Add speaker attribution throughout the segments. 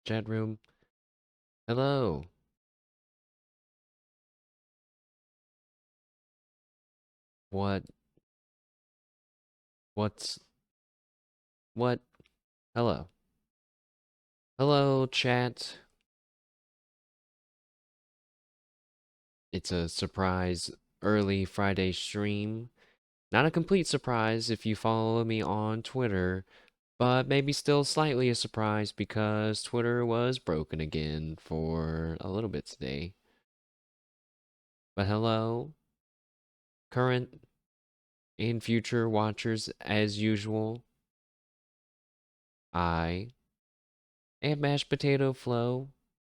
Speaker 1: chat room. Hello. What? What's what? Hello. Hello, chat. It's a surprise early Friday stream. Not a complete surprise if you follow me on Twitter, but maybe still slightly a surprise because Twitter was broken again for a little bit today. But hello, current and future watchers, as usual. I am Mashed Potato Flow,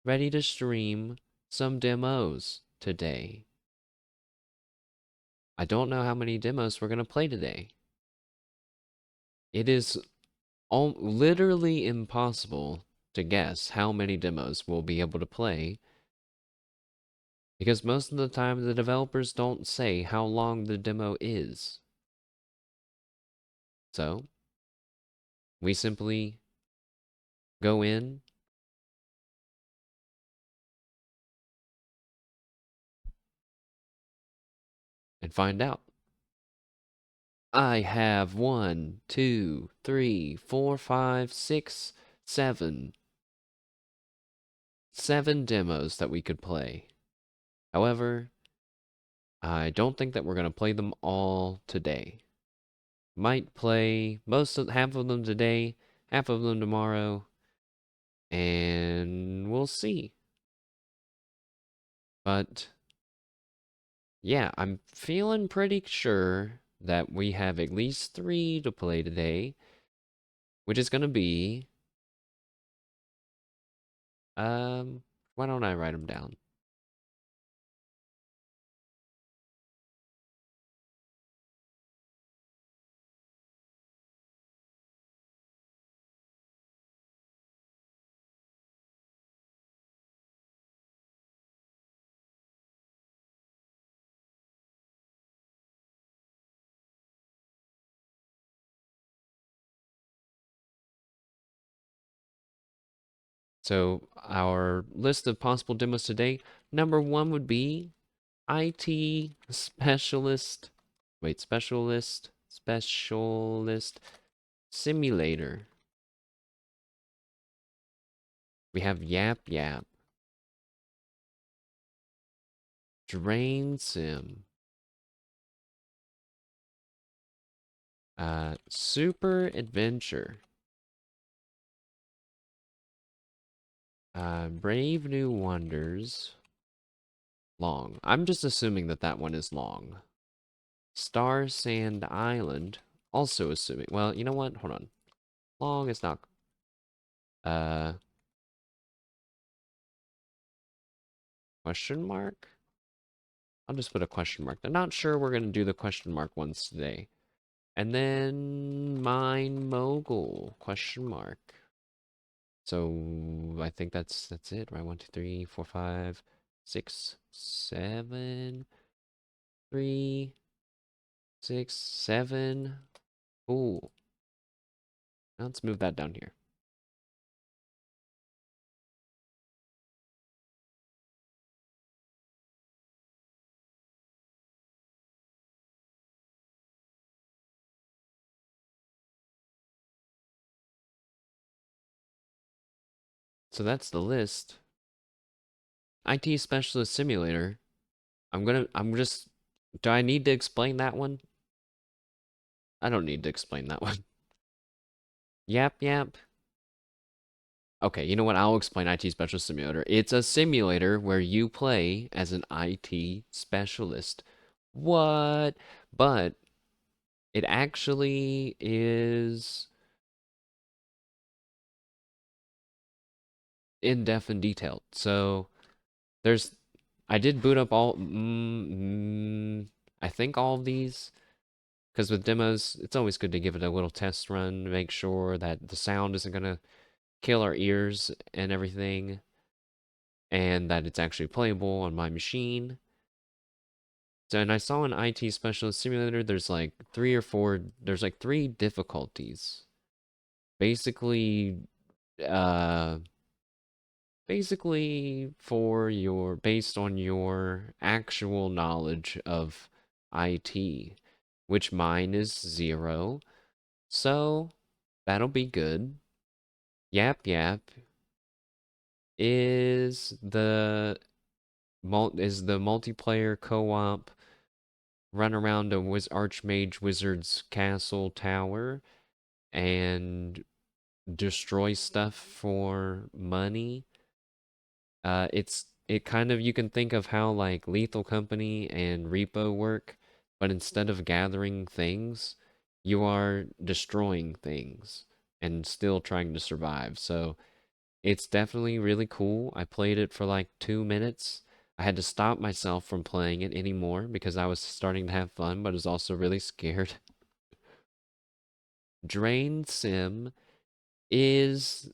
Speaker 1: ready to stream some demos today. I don't know how many demos we're going to play today. It is literally impossible to guess how many demos we'll be able to play because most of the time the developers don't say how long the demo is. So, we simply go in and find out. I have 1, 2, 3, 4, 5, 6, 7 demos that we could play. However, I don't think that we're going to play them all today. Might play half of them today, half of them tomorrow, and we'll see. But yeah, I'm feeling pretty sure that we have at least 3 to play today, which is going to be why don't I write them down? So, our list of possible demos today, number 1 would be IT specialist. Wait, specialist simulator. We have Yap Yap, Drain Sim, Super Adventure, Brave New Wonders, long. I'm just assuming that that one is long. Star Sand Island, also assuming. Well, you know what? Hold on. Long is not. Uh, question mark? I'll just put a question mark. I'm not sure we're going to do the question mark ones today. And then Mine Mogul, question mark. So I think that's it, right? 1, 2, 3, 4, 5, 6, 7, 3, 6, 7. Cool. Now let's move that down here. So that's the list. IT Specialist Simulator. I'm just, do I need to explain that one? I don't need to explain that one. Yap Yap. Okay, you know what? I'll explain IT Specialist Simulator. It's a simulator where you play as an IT specialist. What? But it actually is in depth and detailed. So there's, I did boot up I think all of these, because with demos, it's always good to give it a little test run to make sure that the sound isn't going to kill our ears and everything, and that it's actually playable on my machine. So, and I saw in IT Specialist Simulator, there's like 3 difficulties. Basically, uh, basically for your based on your actual knowledge of IT, which mine is 0. So that'll be good. Yap Yap is the multiplayer co-op run around a archmage wizard's castle tower and destroy stuff for money. It kind of, you can think of how like Lethal Company and Repo work, but instead of gathering things, you are destroying things and still trying to survive. So it's definitely really cool. I played it for like 2 minutes. I had to stop myself from playing it anymore because I was starting to have fun, but was also really scared. Drain Sim is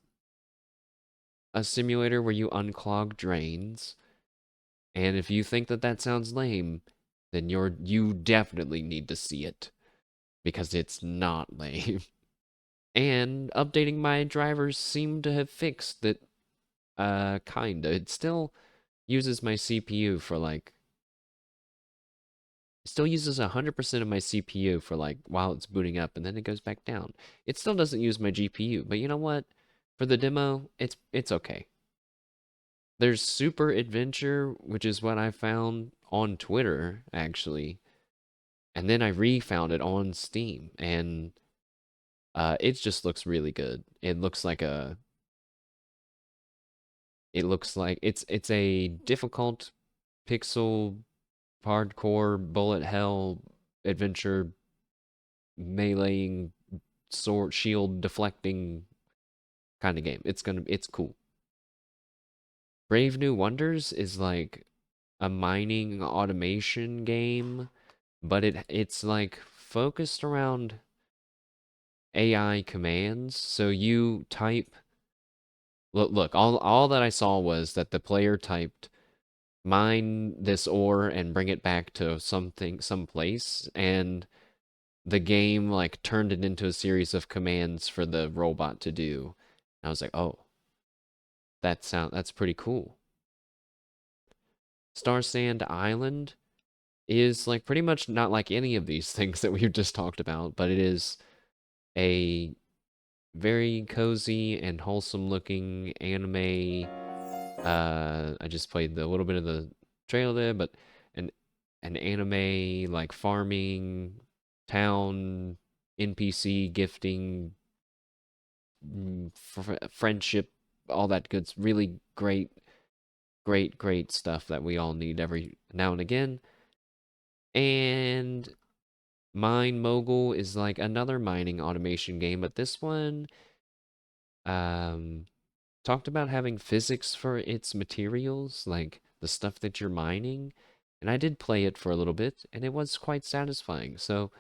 Speaker 1: a simulator where you unclog drains. And if you think that that sounds lame, then you definitely need to see it because it's not lame. And updating my drivers seem to have fixed it, kinda. It still uses my CPU for like, it still uses 100% of my CPU for like while it's booting up, and then it goes back down. It still doesn't use my GPU, but you know what? For the demo, it's okay. There's Super Adventure, which is what I found on Twitter, actually. And then I refound it on Steam, and it just looks really good. It looks like it's a difficult pixel hardcore bullet hell adventure meleeing sword shield deflecting kind of game. It's cool. Brave New Wonders is like a mining automation game, but it's like focused around AI commands. So you type, look, all that I saw was that the player typed mine this ore and bring it back to some place, and the game like turned it into a series of commands for the robot to do. And I was like, "Oh, that's pretty cool." Star Sand Island is like pretty much not like any of these things that we've just talked about, but it is a very cozy and wholesome looking anime. I just played a little bit of the trailer there, but an an anime like farming town NPC gifting friendship, all that good, really great stuff that we all need every now and again. And Mine Mogul is like another mining automation game, but this one um talked about having physics for its materials, like the stuff that you're mining. And I did play it for a little bit, and it was quite satisfying. So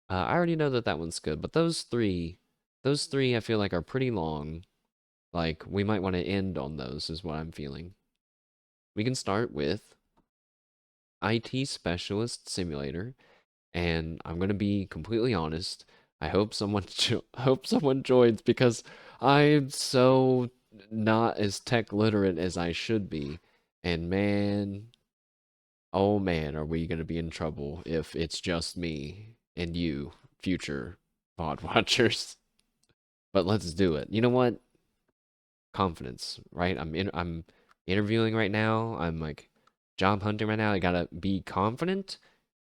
Speaker 1: I already know that that one's good, but those three I feel like are pretty long. Like we might want to end on those, is what I'm feeling. We can start with IT Specialist Simulator, and I'm gonna be completely honest. I hope someone hope someone joins because I'm so not as tech literate as I should be. And man, oh man, are we gonna be in trouble if it's just me and you, future pod watchers. But let's do it. You know what? Confidence, right? I'm interviewing right now. I'm like job hunting right now. I gotta be confident.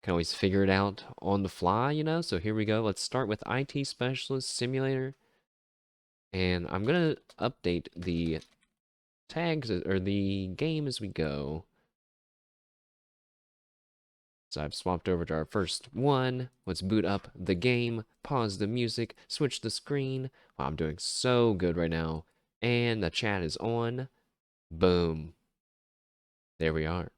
Speaker 1: Can always figure it out on the fly, you know? So here we go. Let's start with IT Specialist Simulator. And I'm going to update the tags or the game as we go. So I've swapped over to our first one. Let's boot up the game, pause the music, switch the screen. Wow, I'm doing so good right now. And the chat is on. Boom. There we are.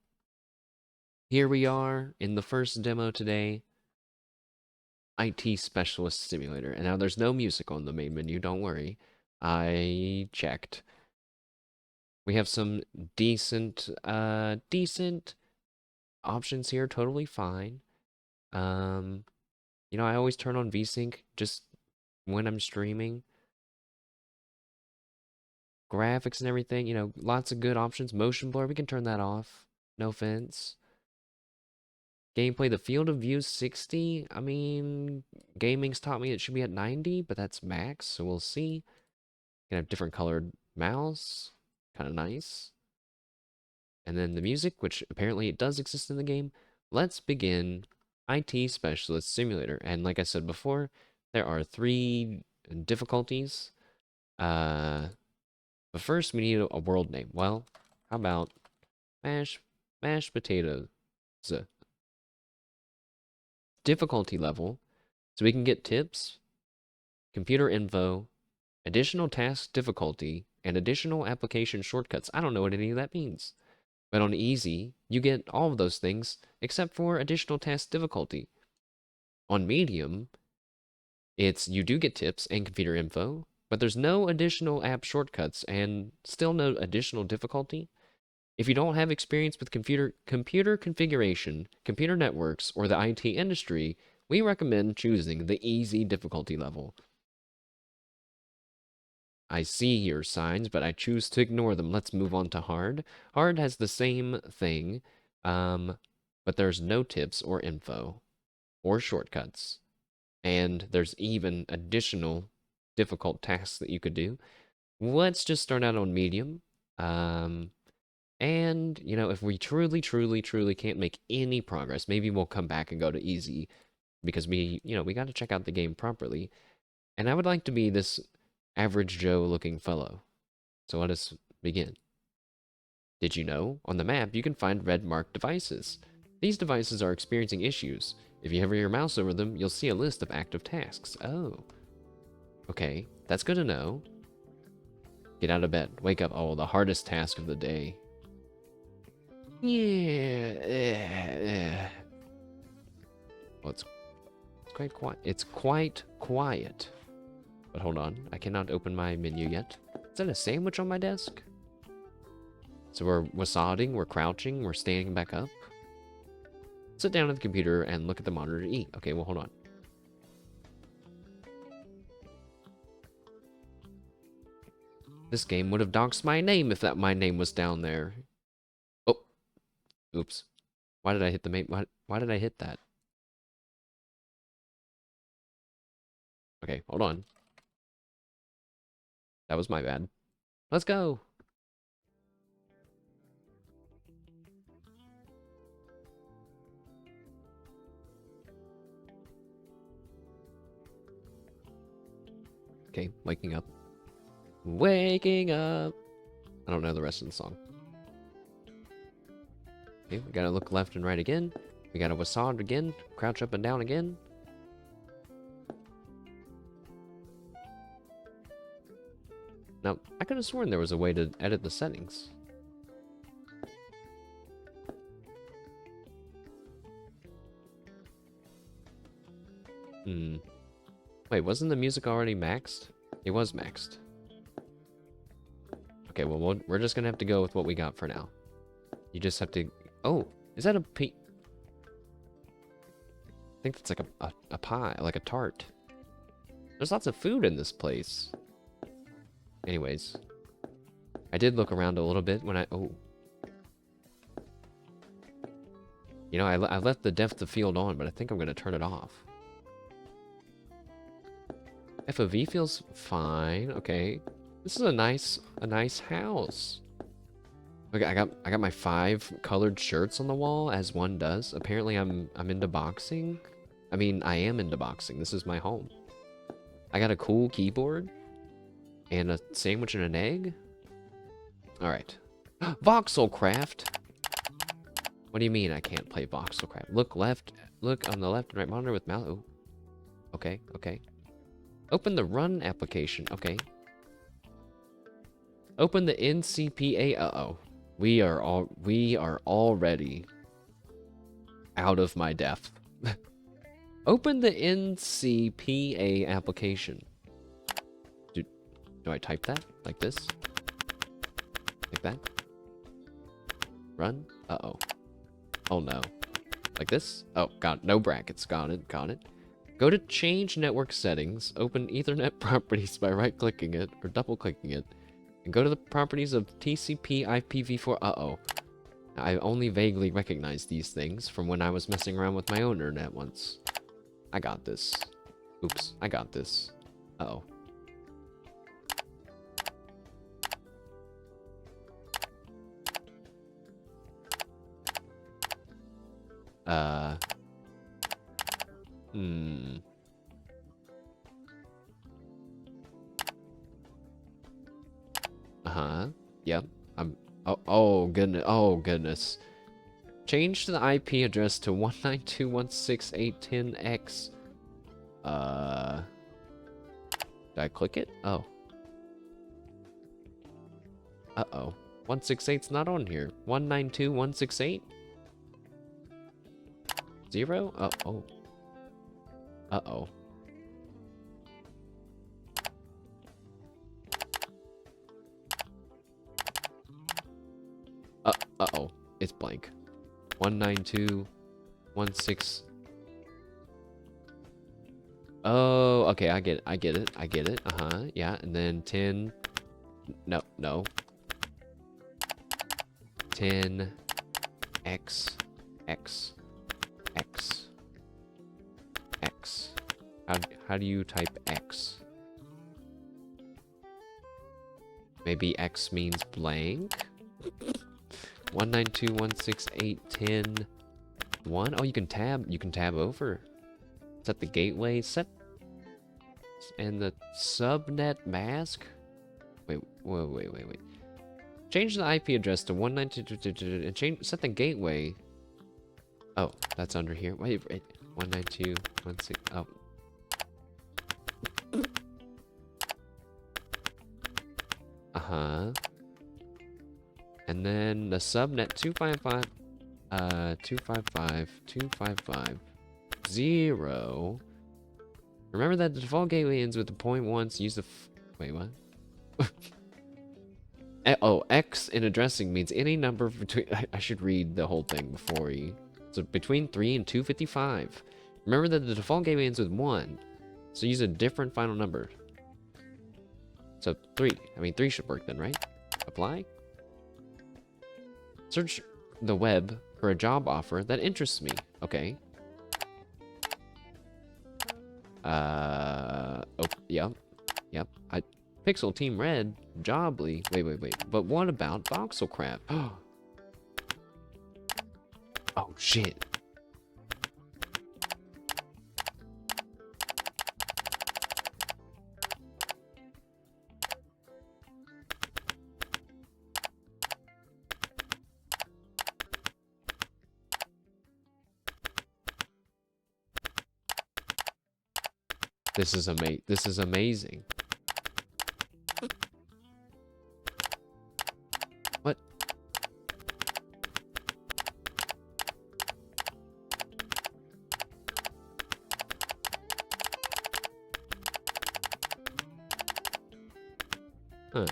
Speaker 1: Here we are in the first demo today. IT Specialist Simulator. And now there's no music on the main menu, don't worry. I checked. We have some decent options here, totally fine. Um, I always turn on VSync just when I'm streaming. graphics and everything, you know, lots of good options. Motion blur, we can turn that off. No offense. Gameplay, the field of view 60. I mean, gaming's taught me it should be at 90, but that's max, so we'll see. Can have different colored mouse. Kind of nice. And then the music, which apparently it does exist in the game. Let's begin IT Specialist Simulator. And like I said before, there are 3 difficulties. But first we need a world name. Well, how about mashed potatoes? Difficulty level, so we can get tips, computer info, additional task difficulty, and additional application shortcuts. I don't know what any of that means. But on easy, you get all of those things except for additional task difficulty. On medium, you do get tips and computer info, but there's no additional app shortcuts and still no additional difficulty. If you don't have experience with computer configuration, computer networks, or the IT industry, we recommend choosing the easy difficulty level. I see your signs, but I choose to ignore them. Let's move on to hard. Hard has the same thing, but there's no tips or info or shortcuts. And there's even additional difficult tasks that you could do. Let's just start out on medium. And, you know, if we truly can't make any progress, maybe we'll come back and go to easy because we got to check out the game properly. And I would like to be this average Joe looking fellow. So let us begin. Did you know? On the map, you can find red marked devices. These devices are experiencing issues. If you hover your mouse over them, you'll see a list of active tasks. Oh. Okay, that's good to know. Get out of bed. Wake up. Oh, the hardest task of the day. Yeah. Well, it's quite quiet. It's quite quiet. But hold on, I cannot open my menu yet. Is that a sandwich on my desk? So we're wasading, we're crouching, we're standing back up. Sit down at the computer and look at the monitor to eat. Okay, well, hold on. This game would have doxed my name if my name was down there. Oh, oops. Why did I hit the main? Why did I hit that? Okay, hold on. That was my bad. Let's go. Okay, waking up. Waking up. I don't know the rest of the song. Okay, we gotta look left and right again. We gotta wasad again. Crouch up and down again. Now, I could have sworn there was a way to edit the settings. Wait, wasn't the music already maxed? It was maxed. Okay, well, we're just gonna have to go with what we got for now. You just have to... Oh, is that a I think that's like a pie, like a tart. There's lots of food in this place. Anyways, I did look around a little bit when oh. You know, I left the depth of field on, but I think I'm gonna turn it off. FOV feels fine. Okay, this is a nice house. Okay, I got my 5 colored shirts on the wall, as one does. Apparently, I'm into boxing. I mean, I am into boxing. This is my home. I got a cool keyboard and a sandwich and an egg. All right, Voxelcraft. What do you mean I can't play Voxelcraft? Look on the left and right monitor with mouse. Oh, okay. Open the run application. Okay. Open the NCPA. Uh-oh. We are already out of my depth. Open the NCPA application. Do I type that? Like this? Like that? Run? Uh-oh. Oh no. Like this? Oh, got it. No brackets. Got it. Go to change network settings. Open Ethernet properties by right-clicking it or double-clicking it. And go to the properties of TCP IPv4. Uh-oh. I only vaguely recognize these things from when I was messing around with my own internet once. I got this. Oops, I got this. Uh-oh. Uh-huh. Yep. Oh goodness. Oh goodness. Change the IP address to 192.168.10x. Did I click it? Oh. Uh-oh. 168's not on here. 192.168? 0? Oh. Uh-oh. Uh-oh. It's blank. 192.16. Oh, okay, I get it. Uh-huh. Yeah, and then 10. No. 10 x x x x. How do you type x? Maybe x means blank. 192.168.10.1. Oh, you can tab over. Set the gateway. Set and the subnet mask. Wait. Change the IP address to 192 and set the gateway. Oh, that's under here. Wait. 192.168. Oh. Uh-huh. And then the subnet 255.255.255.0. Remember that the default gateway ends with the .1, so use the wait, what? Oh, X in addressing means any number between I should read the whole thing before you. So between 3 and 255. Remember that the default gateway ends with 1. So use a different final number. So 3. I mean 3 should work then, right? Apply. Search the web for a job offer that interests me. Okay. Oh, yep. Pixel Team Red, Jobly. Wait. But what about Voxelcraft? Oh, shit. This is amazing. What? Huh.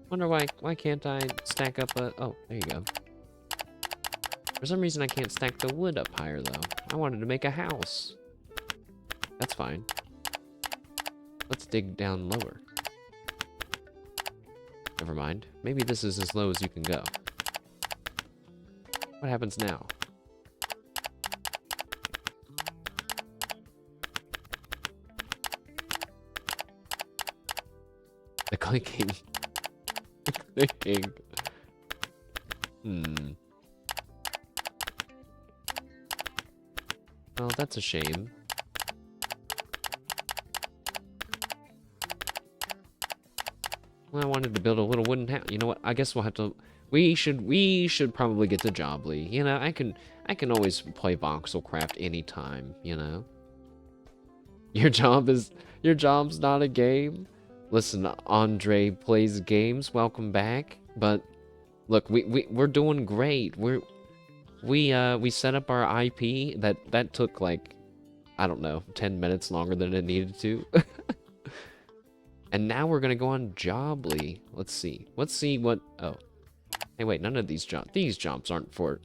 Speaker 1: Wonder why can't I stack up a... Oh, there you go. For some reason I can't stack the wood up higher though. I wanted to make a house. That's fine. Let's dig down lower. Never mind. Maybe this is as low as you can go. What happens now? The clicking. The clicking. Well, that's a shame. Well, I wanted to build a little wooden house. You know what? I guess we'll have to... We should probably get to Jobly. You know, I can always play Voxelcraft anytime, you know? Your job's not a game? Listen, Andre Plays Games, welcome back. But, look, we're doing great. We set up our IP. That took, like, I don't know, 10 minutes longer than it needed to. And now we're gonna go on Jobly. Let's see what... Oh. Hey, wait, none of these jobs aren't for...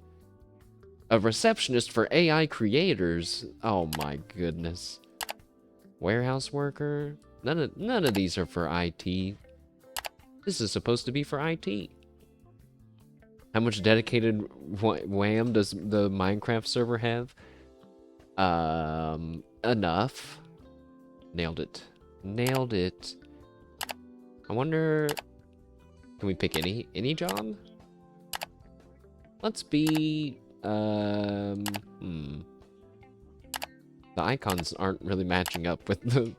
Speaker 1: A receptionist for AI creators? Oh my goodness. Warehouse worker? None of these are for IT. This is supposed to be for IT. How much dedicated WAM does the Minecraft server have? Enough. Nailed it. Nailed it. I wonder, can we pick any job? Let's be, the icons aren't really matching up with the,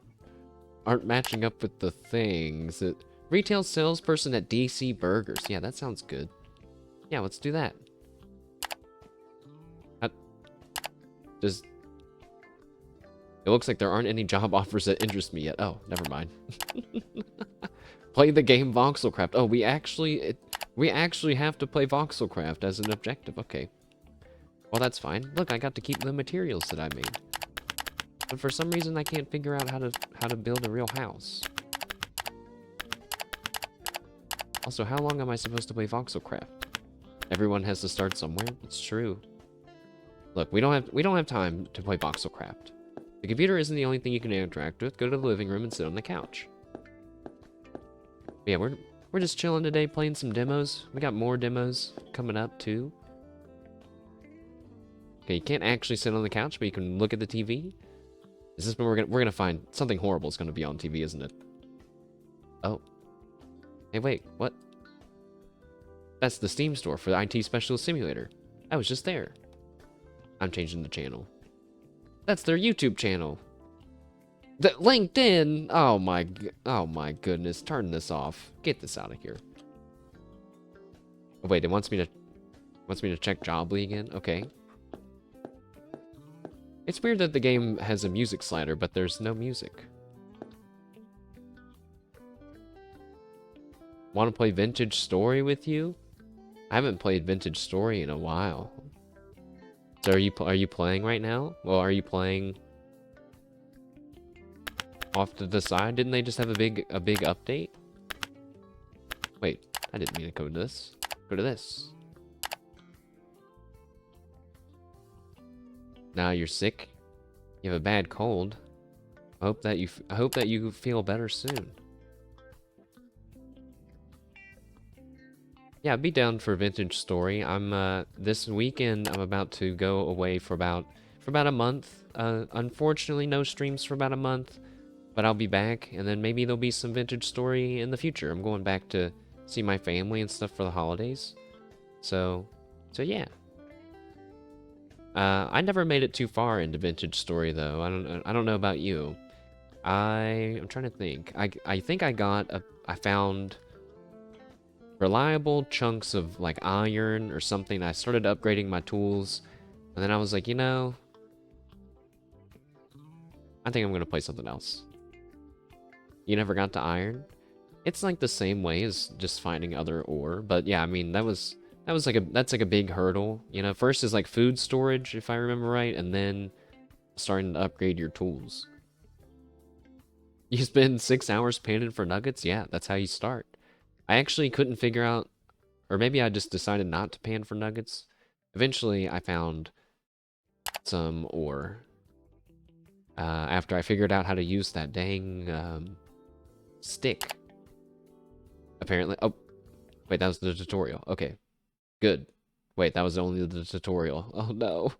Speaker 1: things. Retail salesperson at DC Burgers. Yeah, that sounds good. Yeah, let's do that. It looks like there aren't any job offers that interest me yet. Oh, never mind. Play the game Voxelcraft. Oh, we actually have to play Voxelcraft as an objective. Okay. Well, that's fine. Look, I got to keep the materials that I made. But for some reason, I can't figure out how to build a real house. Also, how long am I supposed to play Voxelcraft? Everyone has to start somewhere. It's true. Look, we don't have time to play Voxelcraft. The computer isn't the only thing you can interact with. Go to the living room and sit on the couch. But yeah, we're just chilling today, playing some demos. We got more demos coming up too. Okay, you can't actually sit on the couch, but you can look at the TV. Is this when we're gonna find something horrible is gonna be on TV, isn't it? Oh. Hey, wait, what? That's the Steam store for the IT Specialist Simulator. I was just there. I'm changing the channel. That's their YouTube channel. The LinkedIn. Oh my goodness. Turn this off. Get this out of here. Oh, wait, it wants me to check Jobly again. Okay. It's weird that the game has a music slider, but there's no music. Want to play Vintage Story with you? I haven't played Vintage Story in a while. So are you playing right now? Well, are you playing off to the side? Didn't they just have a big update? Wait, I didn't mean to go to this. Go to this. Now you're sick. You have a bad cold. I hope that you feel better soon. Yeah, I'd be down for Vintage Story. I'm this weekend I'm about to go away for about a month. Unfortunately no streams for about a month, but I'll be back, and then maybe there'll be some Vintage Story in the future. I'm going back to see my family and stuff for the holidays. So yeah. I never made it too far into Vintage Story though. I don't know about you. I'm trying to think. I think I found reliable chunks of like iron or something. I started upgrading my tools, and then I was like, you know, I think I'm gonna play something else. You never got to iron? It's like the same way as just finding other ore, but yeah, I mean that's like a big hurdle. You know, first is like food storage, if I remember right, and then starting to upgrade your tools. You spend 6 hours panning for nuggets? Yeah, that's how you start. I actually couldn't figure out, or maybe I just decided not to pan for nuggets. Eventually, I found some ore. After I figured out how to use that dang stick. Apparently. Oh, wait, that was the tutorial. Okay, good. Wait, that was only the tutorial. Oh no.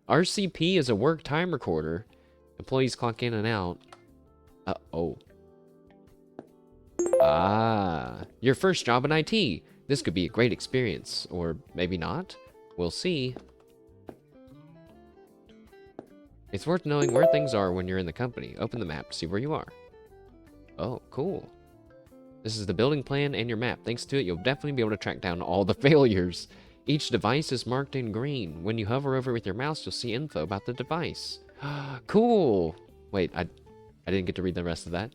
Speaker 1: RCP is a work time recorder. Employees clock in and out. Oh. Ah, your first job in IT. This could be a great experience, or maybe not. We'll see. It's worth knowing where things are when you're in the company. Open the map to see where you are. Oh, cool. This is the building plan and your map. Thanks to it, you'll definitely be able to track down all the failures. Each device is marked in green. When you hover over with your mouse, you'll see info about the device. Cool. Wait, I didn't get to read the rest of that.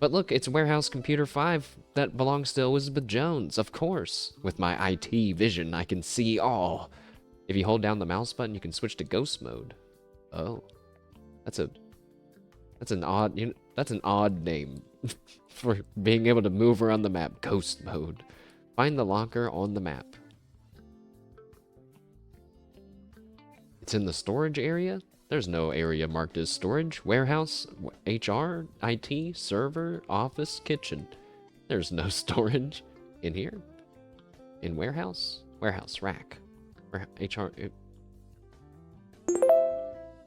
Speaker 1: But look, it's Warehouse Computer 5 that belongs to Elizabeth Jones, of course. With my IT vision, I can see all. If you hold down the mouse button, you can switch to ghost mode. Oh, that's an odd name for being able to move around the map. Ghost mode. Find the locker on the map. It's in the storage area? There's no area marked as storage. Warehouse, HR, IT, server, office, kitchen. There's no storage in here. In warehouse? Warehouse, rack. HR.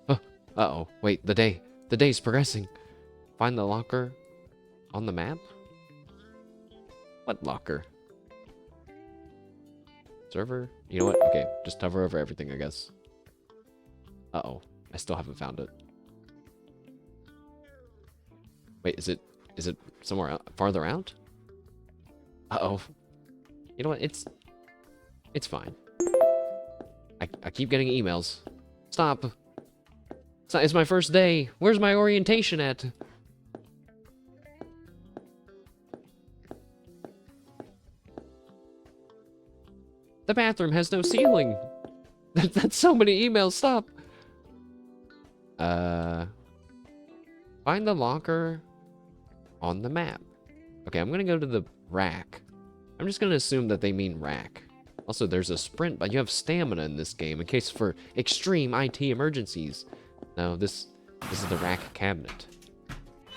Speaker 1: Oh, uh-oh. Wait, the day's progressing. Find the locker on the map? What locker? Server? You know what? Okay, just hover over everything, I guess. Uh-oh. I still haven't found it. Wait, is it somewhere out, farther out? Uh-oh. You know what? It's fine. I keep getting emails. Stop. It's my first day. Where's my orientation at? The bathroom has no ceiling. That's so many emails. Stop. Find the locker on the map. Okay, I'm gonna go to the rack. I'm just gonna assume that they mean rack. Also, there's a sprint, but you have stamina in this game in case for extreme IT emergencies. No, this is the rack cabinet.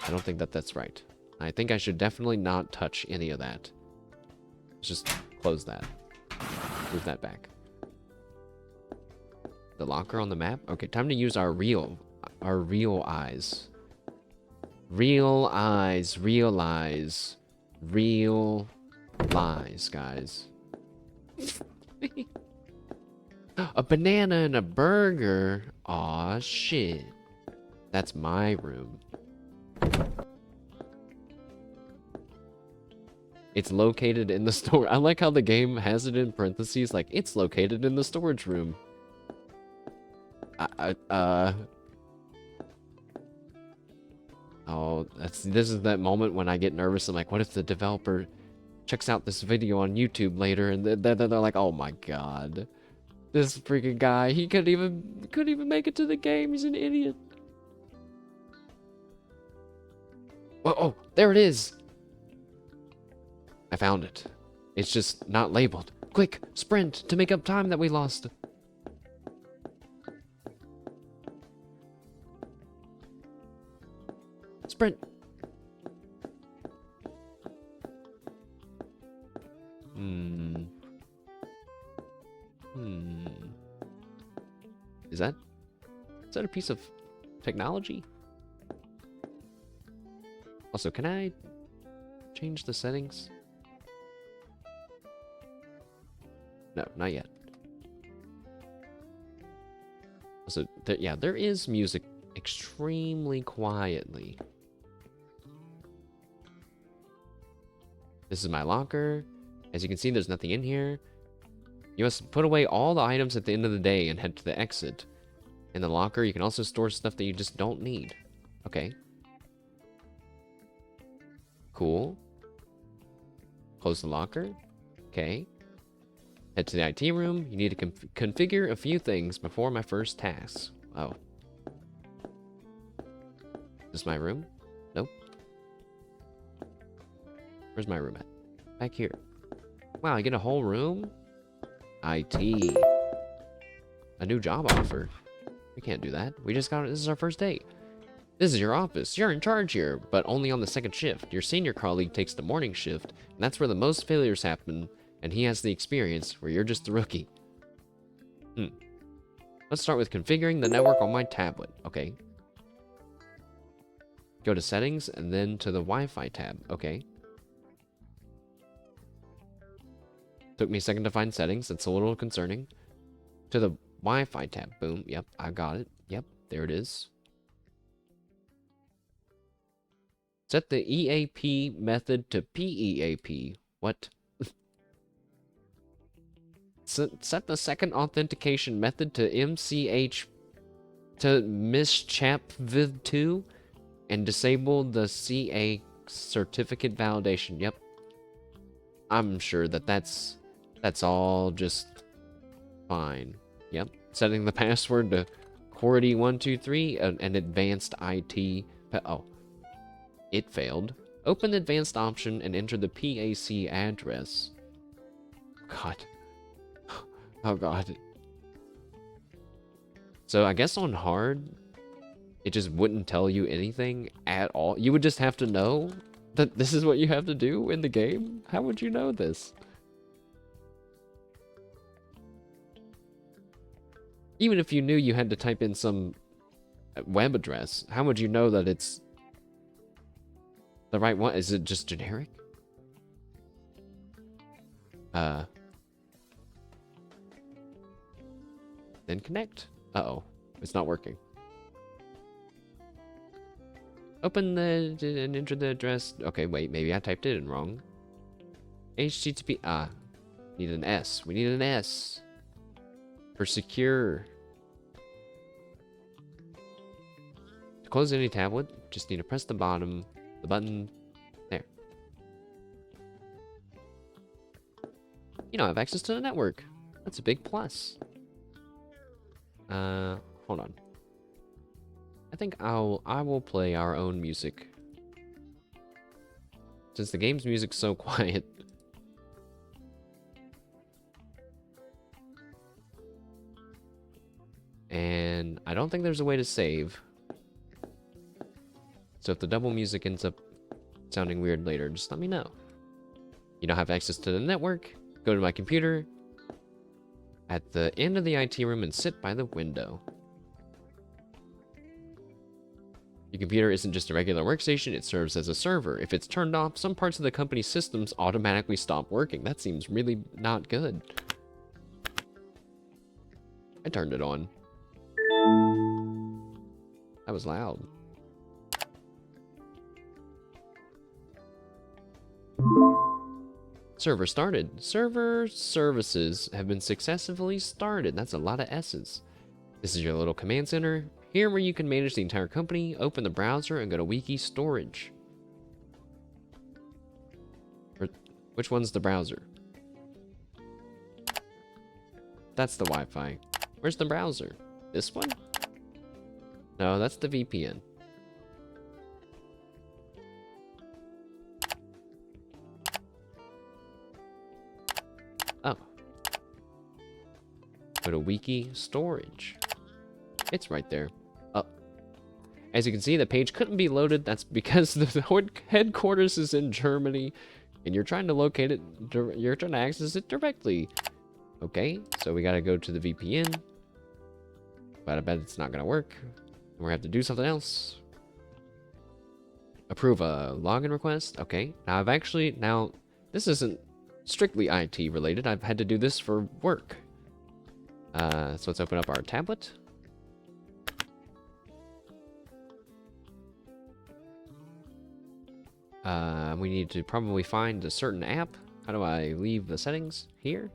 Speaker 1: I don't think that's right. I think I should definitely not touch any of that. Let's just close that. Move that back. The locker on the map? Okay, time to use our real eyes. Real eyes, realize. Real lies, guys. A banana and a burger. Aw, shit. That's my room. It's located in the store. I like how the game has it in parentheses, like, it's located in the storage room. Oh, this is that moment when I get nervous. I'm like, what if the developer checks out this video on YouTube later and they're like, oh my god, this freaking guy, he couldn't even make it to the game. He's an idiot. Oh, there it is. I found it. It's just not labeled. Quick, sprint to make up time that we lost. Sprint. Is that a piece of technology? Also, can I change the settings? No, not yet. Also, yeah, there is music extremely quietly. This is my locker. As you can see, there's nothing in here. You must put away all the items at the end of the day and head to the exit. In the locker, you can also store stuff that you just don't need. Okay. Cool. Close the locker. Okay. Head to the IT room. You need to configure a few things before my first task. Oh. Is this my room? Nope. Where's my room at? Back here. Wow, I get a whole room? IT. A new job offer. We can't do that. We just got it. This is our first day. This is your office. You're in charge here, but only on the second shift. Your senior colleague takes the morning shift, and that's where the most failures happen, and he has the experience where you're just the rookie. Let's start with configuring the network on my tablet. Okay. Go to settings, and then to the Wi-Fi tab. Okay. Took me a second to find settings. That's a little concerning. To the Wi-Fi tab. Boom. Yep, I got it. Yep, there it is. Set the EAP method to PEAP. What? Set the second authentication method to MCH to mischapvid2 and disable the CA certificate validation. Yep. I'm sure that's all just fine. Yep. Setting the password to QWERTY123 an advanced IT. Oh. It failed. Open the advanced option and enter the PAC address. God. Oh god. So I guess on hard, it just wouldn't tell you anything at all. You would just have to know That this is what you have to do in the game? How would you know this? Even if you knew you had to type in some web address, how would you know that it's the right one? Is it just generic? Then connect. Uh-oh. It's not working. Open the and enter the address. Okay, wait, maybe I typed it in wrong. HTTP. Need an S. We need an S. For secure. To close any tablet, just need to press the bottom, the button. There. You now have access to the network. That's a big plus. Hold on. I think I will play our own music. Since the game's music's so quiet. And I don't think there's a way to save. So if the double music ends up sounding weird later, just let me know. You don't have access to the network. Go to my computer at the end of the IT room and sit by the window. Your computer isn't just a regular workstation, it serves as a server. If it's turned off, some parts of the company's systems automatically stop working. That seems really not good. I turned it on. That was loud. Server started. Server services have been successfully started. That's a lot of S's. This is your little command center. Here where you can manage the entire company, open the browser and go to wiki storage. Which one's the browser? That's the Wi-Fi. Where's the browser? This one? No, that's the VPN. Oh. Go to wiki storage. It's right there. Oh. As you can see, the page couldn't be loaded. That's because the headquarters is in Germany, and you're trying to locate it. You're trying to access it directly. Okay, so we gotta go to the VPN. But I bet it's not gonna work. We're gonna have to do something else. Approve a login request. Okay. Now this isn't strictly IT related. I've had to do this for work. So let's open up our tablet. We need to probably find a certain app. How do I leave the settings? Here.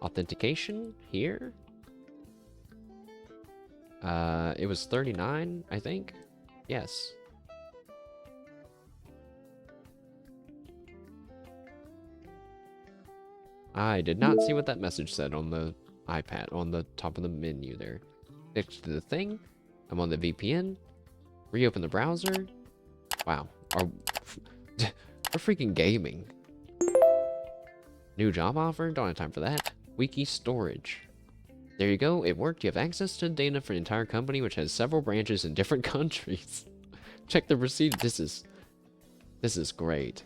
Speaker 1: Authentication. Here. It was 39, I think. Yes. I did not see what that message said on the iPad, on the top of the menu there. Next to the thing, I'm on the VPN. Reopen the browser. Wow. We're freaking gaming. New job offer? Don't have time for that. Wiki storage. There you go. It worked. You have access to data for the entire company, which has several branches in different countries. Check the receipt. This is great.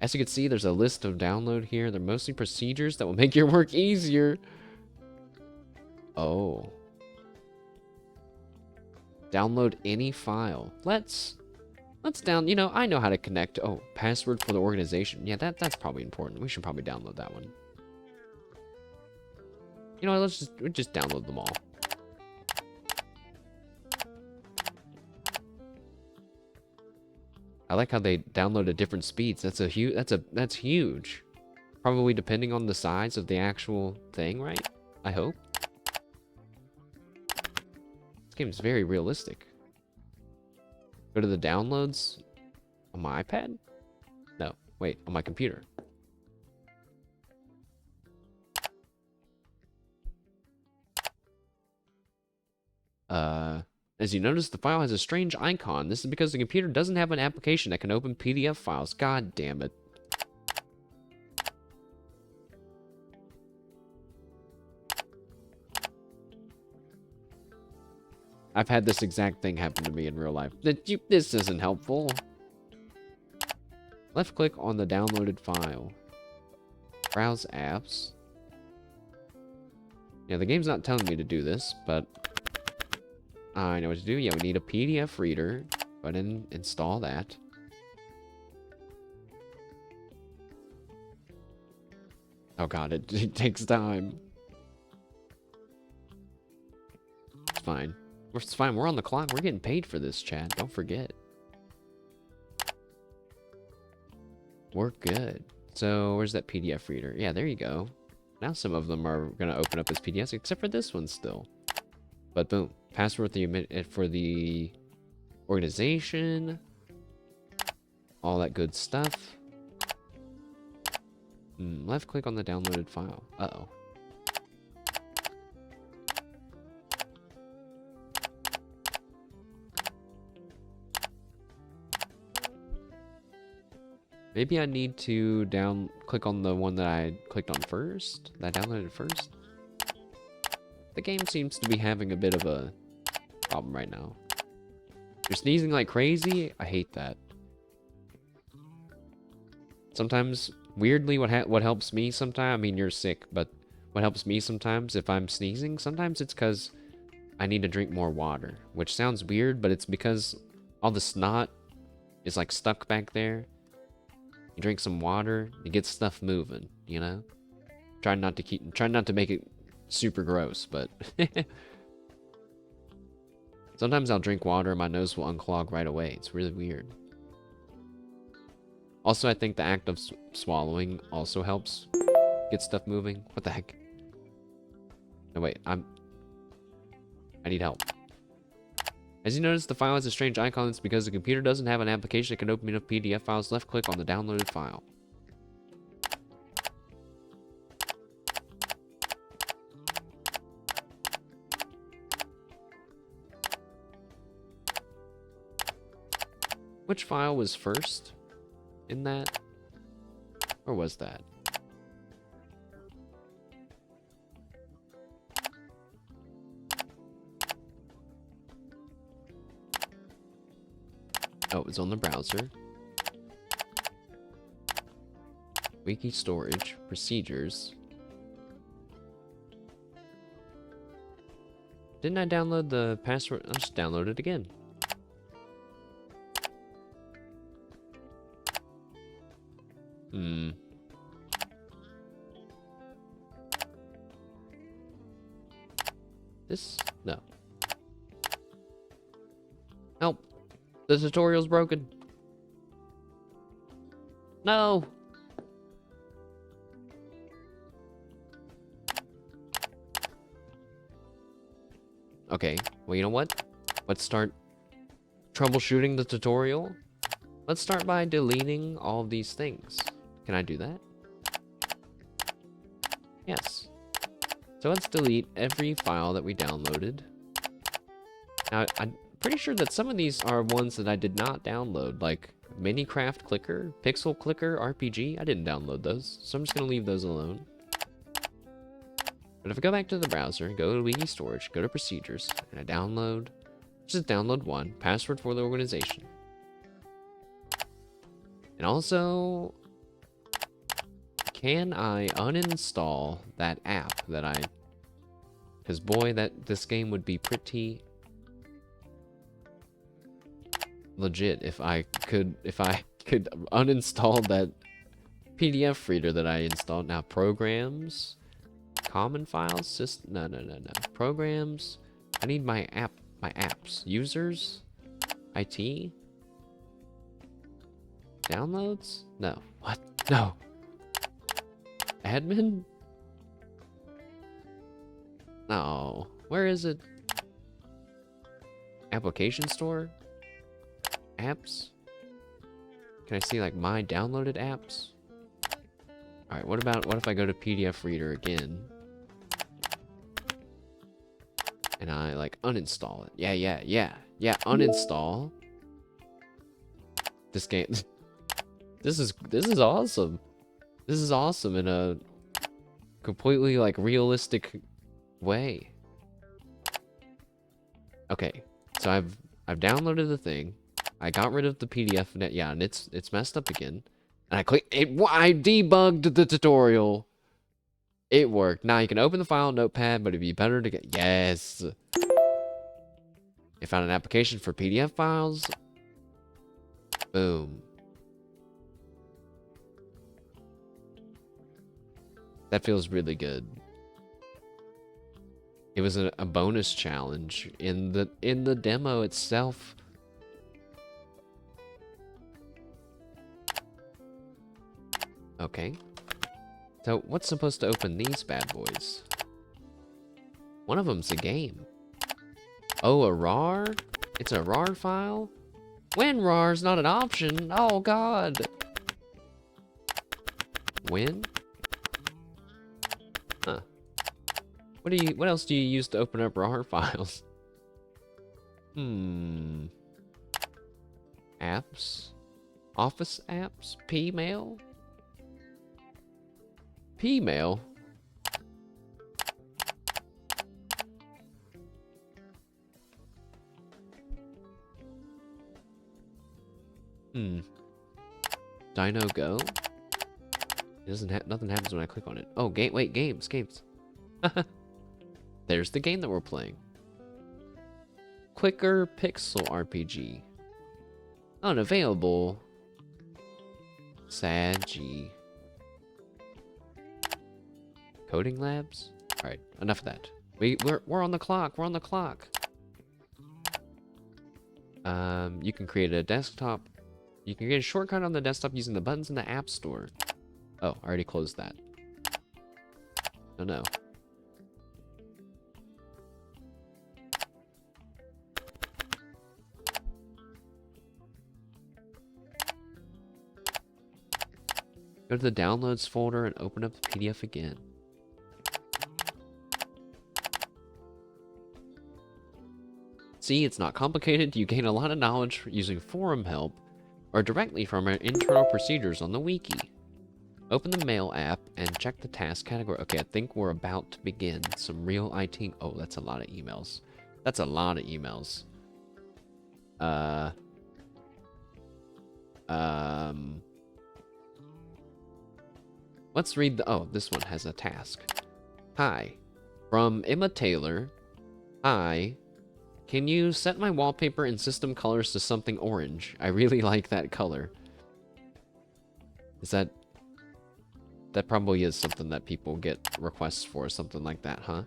Speaker 1: As you can see, there's a list of download here. They're mostly procedures that will make your work easier. Oh. Download any file. Let's you know, I know how to connect. Oh, password for the organization. Yeah, that's probably important. We should probably download that one. You know, let's just download them all. I like how they download at different speeds. That's huge. Probably depending on the size of the actual thing, right? I hope. This game is very realistic. Go to the downloads on my iPad? No, wait, on my computer. As you notice, the file has a strange icon. This is because the computer doesn't have an application that can open PDF files. God damn it. I've had this exact thing happen to me in real life. This isn't helpful. Left click on the downloaded file. Browse apps. Yeah, the game's not telling me to do this, but I know what to do. Yeah, we need a PDF reader. Go ahead and install that. Oh god, it takes time. It's fine. It's fine. We're on the clock. We're getting paid for this, chat. Don't forget. We're good. So, where's that PDF reader? Yeah, there you go. Now some of them are going to open up as PDFs, except for this one still. But boom. Password for the organization. All that good stuff. Left click on the downloaded file. Uh-oh. Maybe I need to click on the one that I clicked on first? That I downloaded first? The game seems to be having a bit of a problem right now. You're sneezing like crazy? I hate that. Sometimes, weirdly, what helps me sometimes, I mean, you're sick, but what helps me sometimes if I'm sneezing, sometimes it's because I need to drink more water. Which sounds weird, but it's because all the snot is like stuck back there. You drink some water, it gets stuff moving, you know? Try not to make it super gross, but sometimes I'll drink water and my nose will unclog right away. It's really weird. Also, I think the act of swallowing also helps get stuff moving. What the heck? No, wait, I need help. As you notice, the file has a strange icon. It's because the computer doesn't have an application that can open enough PDF files. Left click on the downloaded file. Which file was first in that? Or was that? Oh, it was on the browser. Wiki storage, procedures. Didn't I download the password? I'll just download it again. This? No. Help! The tutorial's broken. No! Okay, well, you know what? Let's start troubleshooting the tutorial. Let's start by deleting all of these things. Can I do that? Yes. So let's delete every file that we downloaded. Now, I'm pretty sure that some of these are ones that I did not download, like Minecraft Clicker, Pixel Clicker, RPG. I didn't download those, so I'm just going to leave those alone. But if I go back to the browser, go to Wiki Storage, go to Procedures, and I just download one, password for the organization. And also, can I uninstall that app that because boy, this game would be pretty legit if I could uninstall that PDF reader that I installed. Now, programs, common files, no. Programs, I need my apps, users, IT, downloads, no, what, no. Admin? No. Where is it? Application store? Apps? Can I see like my downloaded apps? Alright, what if I go to PDF Reader again? And I like uninstall it. Yeah, uninstall. This game this is awesome. This is awesome in a completely like realistic way. Okay, so I've downloaded the thing. I got rid of the PDF net, yeah, and it's messed up again. And I clicked it. I debugged the tutorial. It worked. Now you can open the file in Notepad, but it'd be better to get... Yes. I found an application for PDF files. Boom. That feels really good. It was a bonus challenge in the demo itself. Okay. So what's supposed to open these bad boys? One of them's a game. Oh, a RAR? It's a RAR file? When RAR's not an option? Oh god. When? Huh. What else do you use to open up RAR files? Apps? Office apps? P-mail? P-mail? Dino Go? It doesn't nothing happens when I click on it. Oh, wait, games. There's the game that we're playing. Quicker Pixel RPG. Unavailable. Sad G. Coding labs? Alright, enough of that. We're on the clock. We're on the clock. You can create a desktop. You can get a shortcut on the desktop using the buttons in the App Store. Oh, I already closed that. Oh no. Go to the Downloads folder and open up the PDF again. See, it's not complicated. You gain a lot of knowledge using forum help or directly from our internal procedures on the wiki. Open the Mail app and check the task category. Okay, I think we're about to begin some real IT. Oh, that's a lot of emails. That's a lot of emails. Let's read the... Oh, this one has a task. Hi. From Emma Taylor. Hi. Can you set my wallpaper and system colors to something orange? I really like that color. Is that... That probably is something that people get requests for, something like that, huh?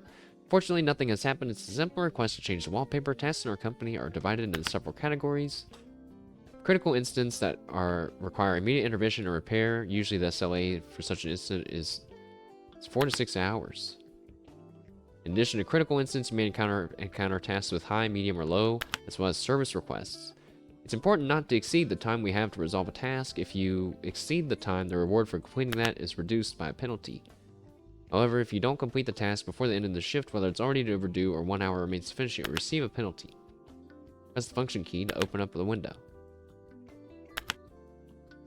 Speaker 1: Fortunately, nothing has happened. It's a simple request to change the wallpaper. Tasks in our company are divided into several categories. Critical incidents that require immediate intervention or repair. Usually the SLA for such an incident is 4 to 6 hours. In addition to critical incidents, you may encounter tasks with high, medium, or low, as well as service requests. It's important not to exceed the time we have to resolve a task. If you exceed the time, the reward for completing that is reduced by a penalty. However, if you don't complete the task before the end of the shift, whether it's already overdue or 1 hour remains to finish it, you receive a penalty. Press the function key to open up the window.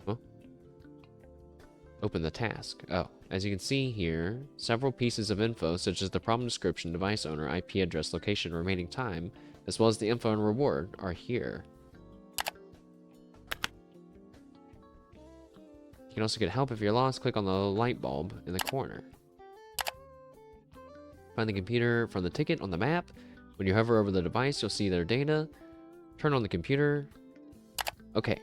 Speaker 1: Well, open the task. Oh, as you can see here, several pieces of info, such as the problem description, device owner, IP address, location, remaining time, as well as the info and reward, are here. You can also get help if you're lost. Click on the light bulb in the corner. Find the computer from the ticket on the map. When you hover over the device, you'll see their data. Turn on the computer. Okay.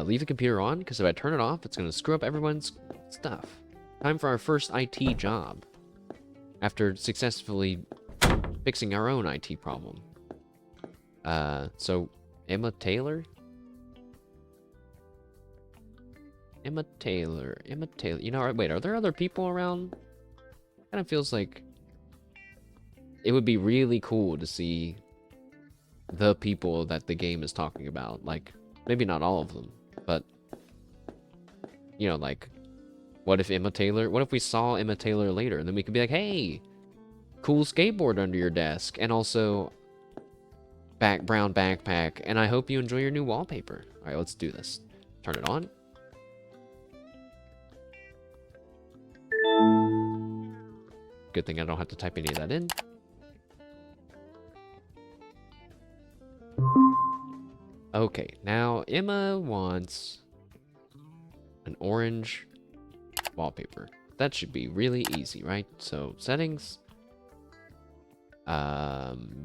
Speaker 1: Leave the computer on, because if I turn it off, it's going to screw up everyone's stuff. Time for our first IT job. After successfully fixing our own IT problem. So, Emma Taylor? Emma Taylor. You know, wait, are there other people around? Kind of feels like it would be really cool to see the people that the game is talking about. Like, maybe not all of them, but, you know, like, what if we saw Emma Taylor later, and then we could be like, hey, cool skateboard under your desk, and also brown backpack, and I hope you enjoy your new wallpaper. All right, let's do this. Turn it on. Good thing I don't have to type any of that in. Okay, now Emma wants an orange wallpaper. That should be really easy, right? So settings,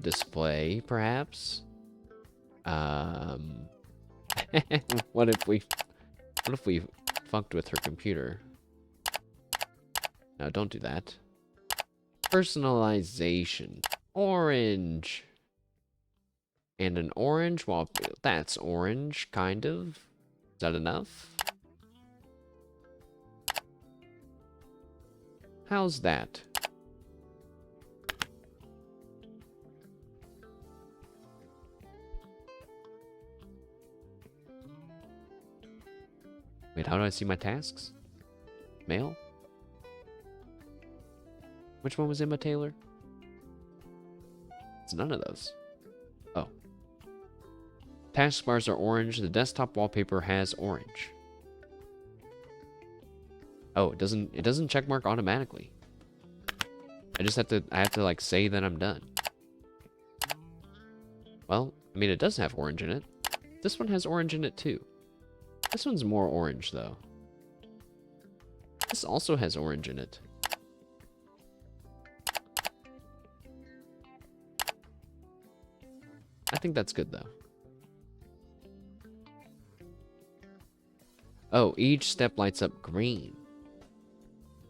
Speaker 1: display perhaps. What if we fucked with her computer? No, don't do that. Personalization. Orange. And an orange wallpaper. That's orange, kind of. Is that enough? How's that? Wait, how do I see my tasks? Mail? Which one was Emma Taylor? It's none of those. Oh. Taskbars are orange. The desktop wallpaper has orange. Oh, it doesn't checkmark automatically. I have to like say that I'm done. Well, I mean it does have orange in it. This one has orange in it too. This one's more orange though. This also has orange in it. I think that's good though. Oh, each step lights up green.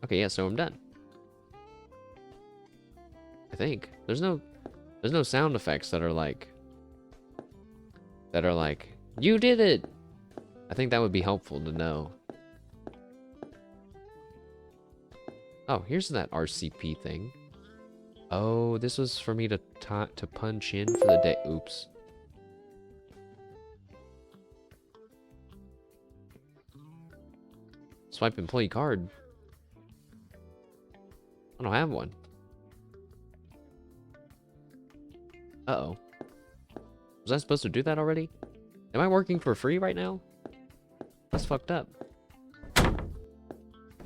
Speaker 1: Okay, yeah, so I'm done. I think. There's no sound effects that are like you did it. I think that would be helpful to know. Oh, here's that RCP thing. Oh, this was for me to punch in for the day. Oops. Swipe employee card. I don't have one. Uh-oh. Was I supposed to do that already? Am I working for free right now? That's fucked up.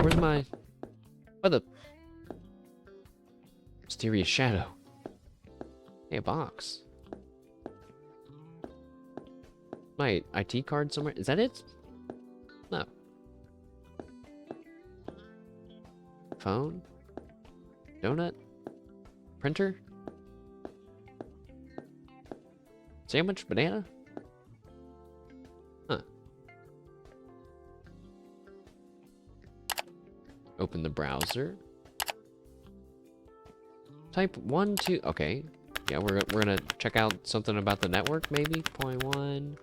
Speaker 1: Where's my... What the... Mysterious shadow. Hey, a box. My IT card somewhere? Is that it? No. Phone? Donut? Printer? Sandwich? Banana? Huh. Open the browser. Type 1, 2. Okay. Yeah, we're gonna check out something about the network, maybe? 0.1.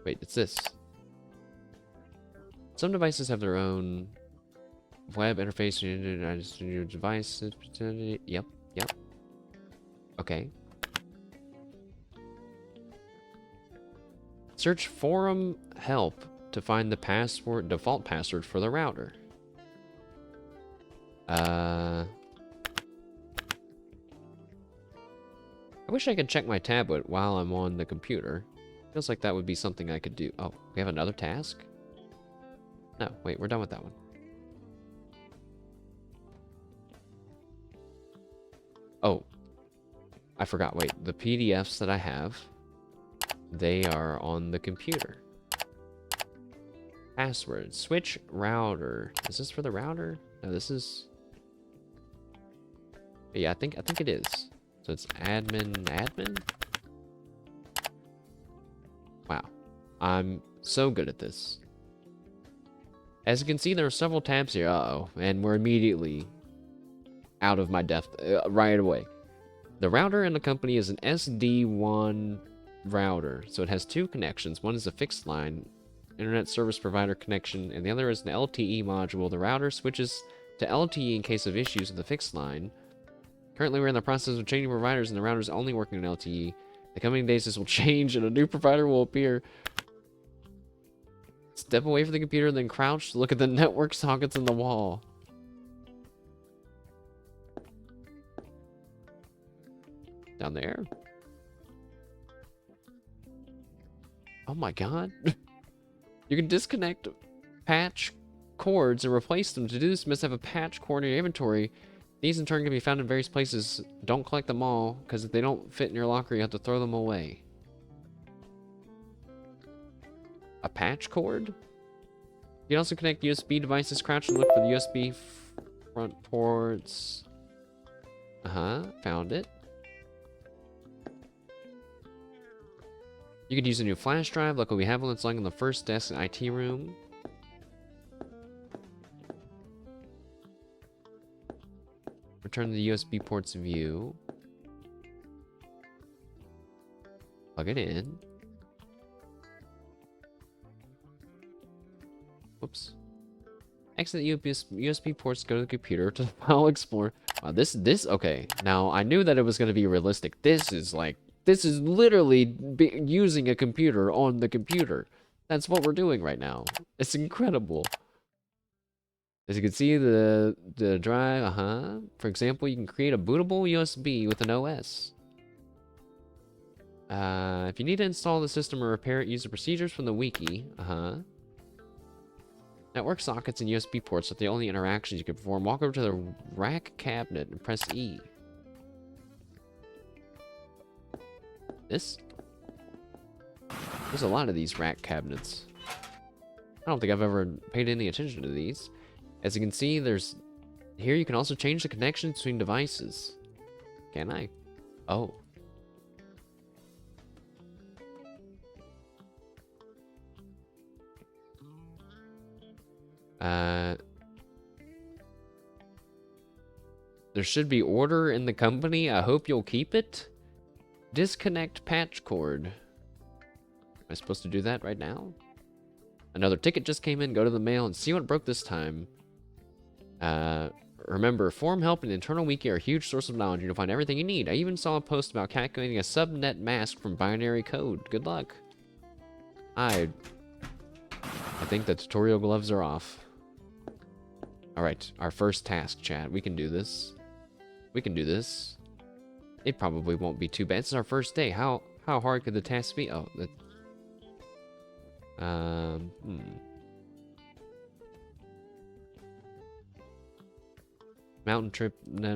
Speaker 1: Wait, it's this. Some devices have their own web interface. Your device. Yep. Okay. Search forum help to find the default password for the router. I wish I could check my tablet while I'm on the computer. Feels like that would be something I could do. Oh, we have another task? No, wait, we're done with that one. Oh, I forgot. Wait, the PDFs that I have, they are on the computer. Password. Switch router. Is this for the router? No, this is... Yeah, I think it is. So it's admin. Wow. I'm so good at this. As you can see, there are several tabs here. Uh-oh. And we're immediately out of my depth right away. The router in the company is an SD1 router. So it has two connections. One is a fixed line internet service provider connection, and the other is an LTE module. The router switches to LTE in case of issues with the fixed line. Currently, we're in the process of changing providers, and the router is only working on LTE. The coming days, this will change, and a new provider will appear. Step away from the computer, then crouch to look at the network sockets in the wall. Down there? Oh my god. You can disconnect patch cords and replace them. To do this, you must have a patch cord in your inventory. These in turn can be found in various places. Don't collect them all, because if they don't fit in your locker, you have to throw them away. A patch cord? You can also connect USB devices. Crouch and look for the USB front ports. Found it. You could use a new flash drive, like what we have one that's lying on the first desk in IT room. Return the USB ports view. Plug it in. Whoops. Exit the USB ports, go to the computer to the File Explorer. Wow, this, okay. Now, I knew that it was going to be realistic. This is literally using a computer on the computer. That's what we're doing right now. It's incredible. As you can see, the drive, For example, you can create a bootable USB with an OS. If you need to install the system or repair it, use the procedures from the wiki. Network sockets and USB ports are the only interactions you can perform. Walk over to the rack cabinet and press E. This? There's a lot of these rack cabinets. I don't think I've ever paid any attention to these. As you can see, here you can also change the connections between devices. Can I? Oh. There should be order in the company. I hope you'll keep it. Disconnect patch cord. Am I supposed to do that right now? Another ticket just came in. Go to the mail and see what broke this time. Remember, forum help and internal wiki are a huge source of knowledge. You'll find everything you need. I even saw a post about calculating a subnet mask from binary code. Good luck. I think the tutorial gloves are off. Alright, our first task, chat. We can do this. We can do this. It probably won't be too bad. This is our first day. How hard could the task be? Oh, Mountain trip. No.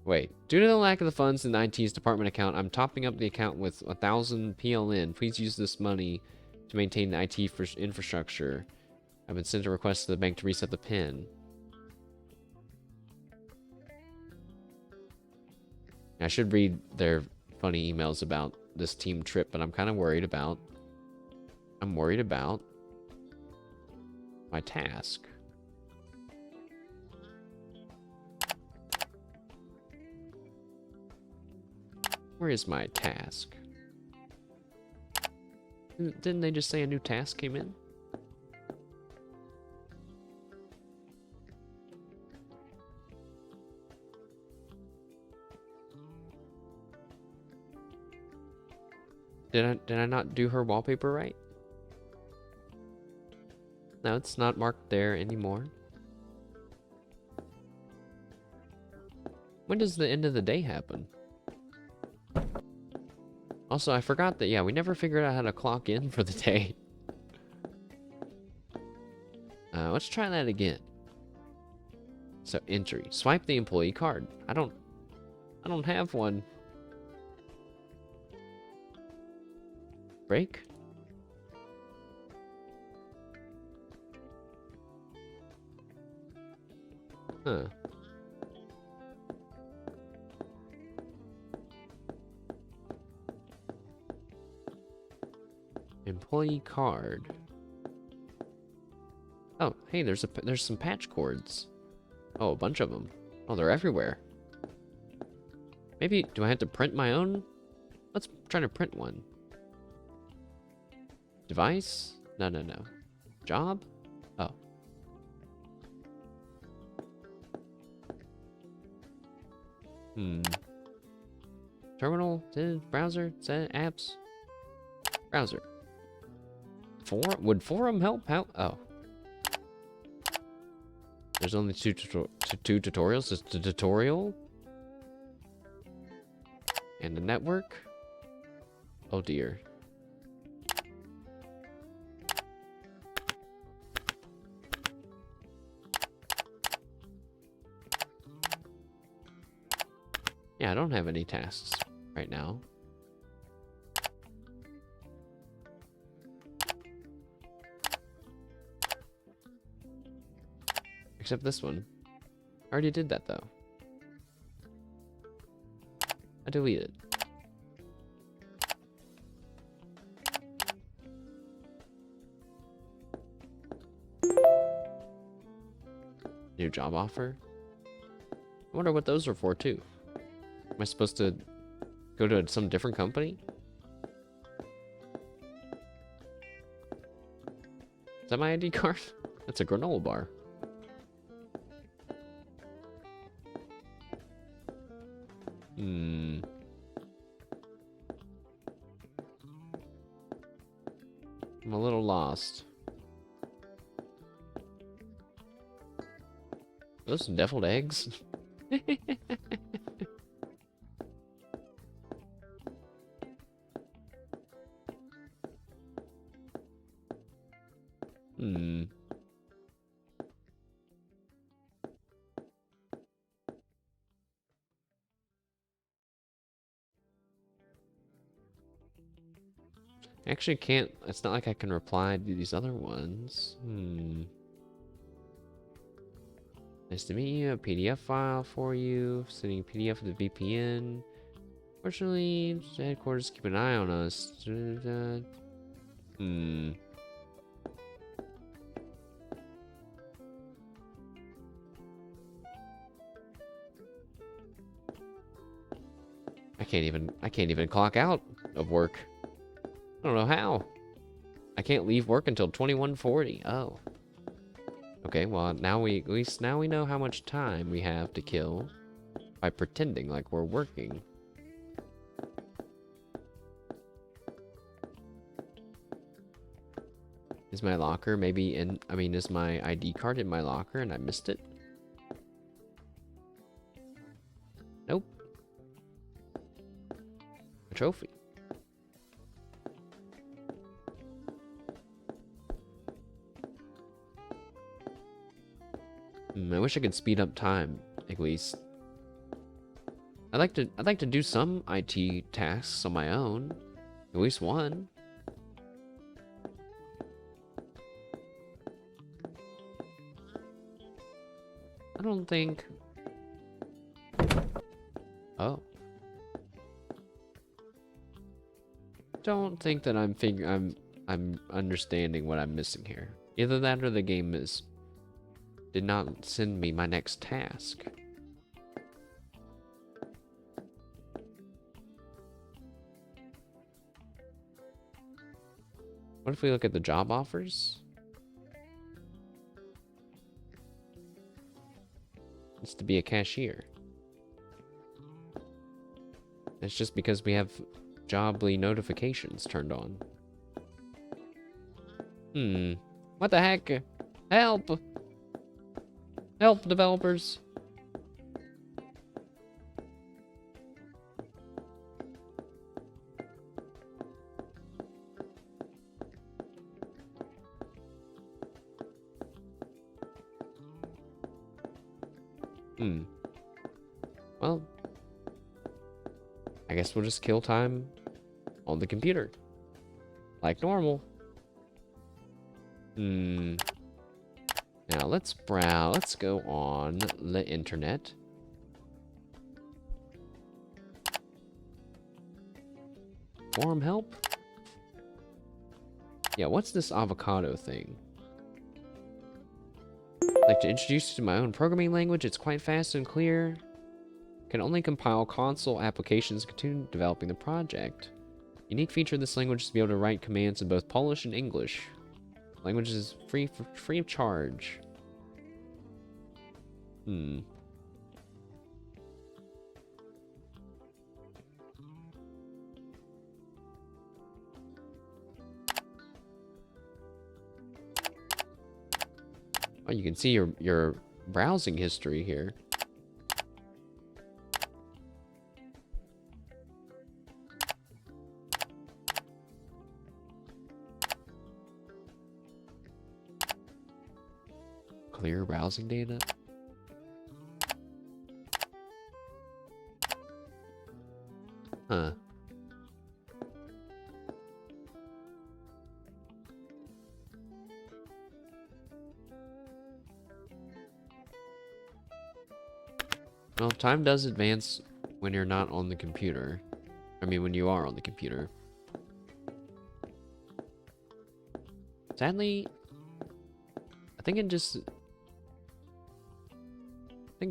Speaker 1: Wait. Due to the lack of the funds in the IT's department account, I'm topping up the account with 1,000 PLN. Please use this money to maintain the IT infrastructure. I've been sent a request to the bank to reset the PIN. I should read their funny emails about this team trip, but I'm kind of worried about... my task. Where is my task? Didn't they just say a new task came in? Did I not do her wallpaper right? No, it's not marked there anymore. When does the end of the day happen? Also, I forgot that, yeah, we never figured out how to clock in for the day. Let's try that again. So, entry. Swipe the employee card. I don't have one. Break? Huh. Employee card. Oh, hey, there's some patch cords. Oh, a bunch of them. Oh, they're everywhere. Maybe, do I have to print my own? Let's try to print one. Device? No. Job? Oh. Terminal? Browser? Apps? Browser. Would forum help? Oh. There's only two tutorials. Just a tutorial. And a network. Oh dear. Yeah, I don't have any tasks right now. Except this one. I already did that, though. I deleted it. New job offer? I wonder what those are for, too. Am I supposed to go to some different company? Is that my ID card? That's a granola bar. Hmm. I'm a little lost. Are those deviled eggs? Hmm. I actually can't. It's not like I can reply to these other ones. Hmm. Nice to meet you. A PDF file for you. Sending a PDF with the VPN. Fortunately, headquarters keep an eye on us. Hmm. I can't even clock out of work. I don't know how. I can't leave work until 21:40. Oh. Okay, well now at least now we know how much time we have to kill by pretending like we're working. Is my locker maybe in, is my ID card in my locker and I missed it? Nope. A trophy. I wish I could speed up time, at least. I'd like to do some IT tasks on my own. At least one. I don't think. Oh. Don't think that I'm understanding what I'm missing here. Either that or the game did not send me my next task. What if we look at the job offers? It's to be a cashier. It's just because we have Jobly notifications turned on. What the heck? Help! Help, developers! Well, I guess we'll just kill time on the computer. Like normal. Now let's browse. Let's go on the internet. Forum help? Yeah, what's this avocado thing? I'd like to introduce you to my own programming language. It's quite fast and clear. Can only compile console applications and continue developing the project. Unique feature of this language is to be able to write commands in both Polish and English. Language is free of charge. Oh, you can see your browsing history here. Clear browsing data. Huh. Well, time does advance when you're not on the computer. I mean, when you are on the computer. Sadly, I think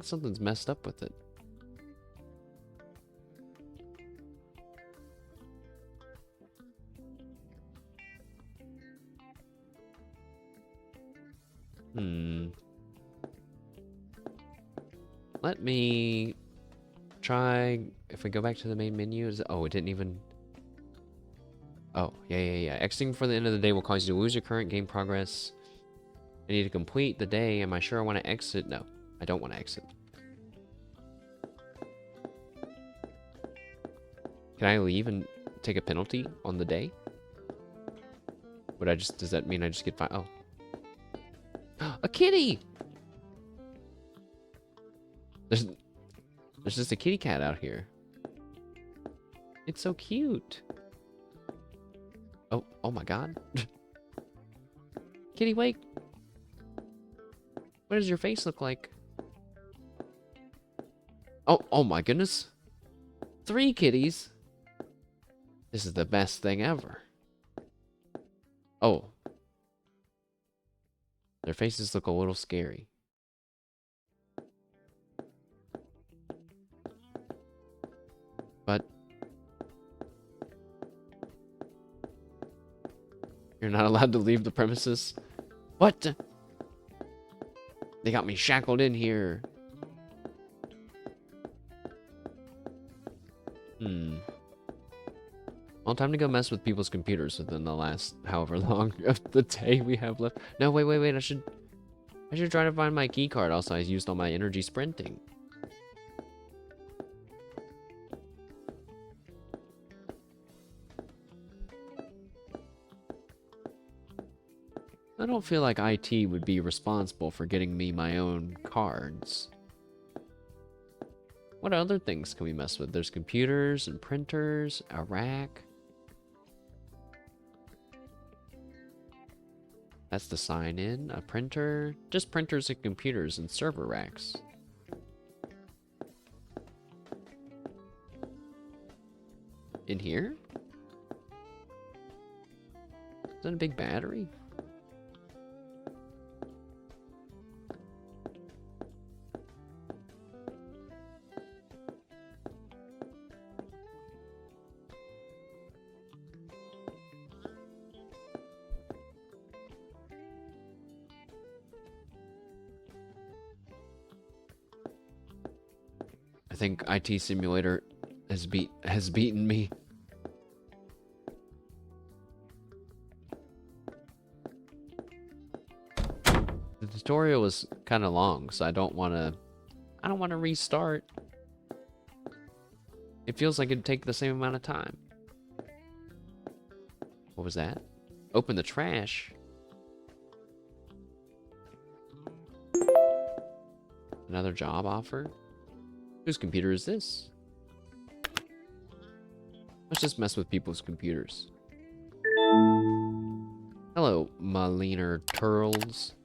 Speaker 1: something's messed up with it. Let me try, if we go back to the main menu, oh, it didn't even... Oh, yeah. Exiting before the end of the day will cause you to lose your current game progress. I need to complete the day. Am I sure I want to exit? No, I don't want to exit. Can I leave and take a penalty on the day? Does that mean I just get fined? Oh. A kitty! There's just a kitty cat out here. It's so cute. Oh my god. Kitty, wait. What does your face look like? Oh my goodness. 3 kitties. This is the best thing ever. Oh. Their faces look a little scary. But you're not allowed to leave the premises? What? They got me shackled in here. Well, time to go mess with people's computers within the last however long of the day we have left. No, wait. I should try to find my key card. Also, I used all my energy sprinting. I don't feel like IT would be responsible for getting me my own cards. What other things can we mess with? There's computers and printers, a rack. That's the sign in, a printer. Just printers and computers and server racks. In here? Is that a big battery? I think IT Simulator has beaten me. The tutorial was kind of long, so I don't want to restart. It feels like it'd take the same amount of time. What was that? Open the trash. Another job offer? Whose computer is this? Let's just mess with people's computers. Hello, my leaner turtles.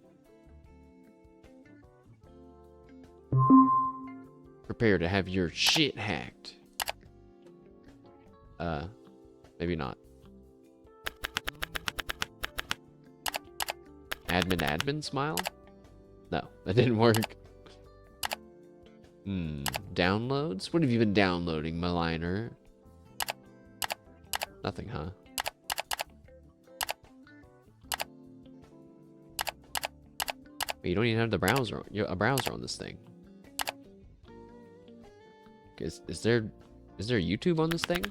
Speaker 1: Prepare to have your shit hacked. Maybe not. Admin smile? No, that didn't work. Downloads? What have you been downloading, Maliner? Nothing, huh? You don't even have the browser, a browser on this thing. Is there YouTube on this thing?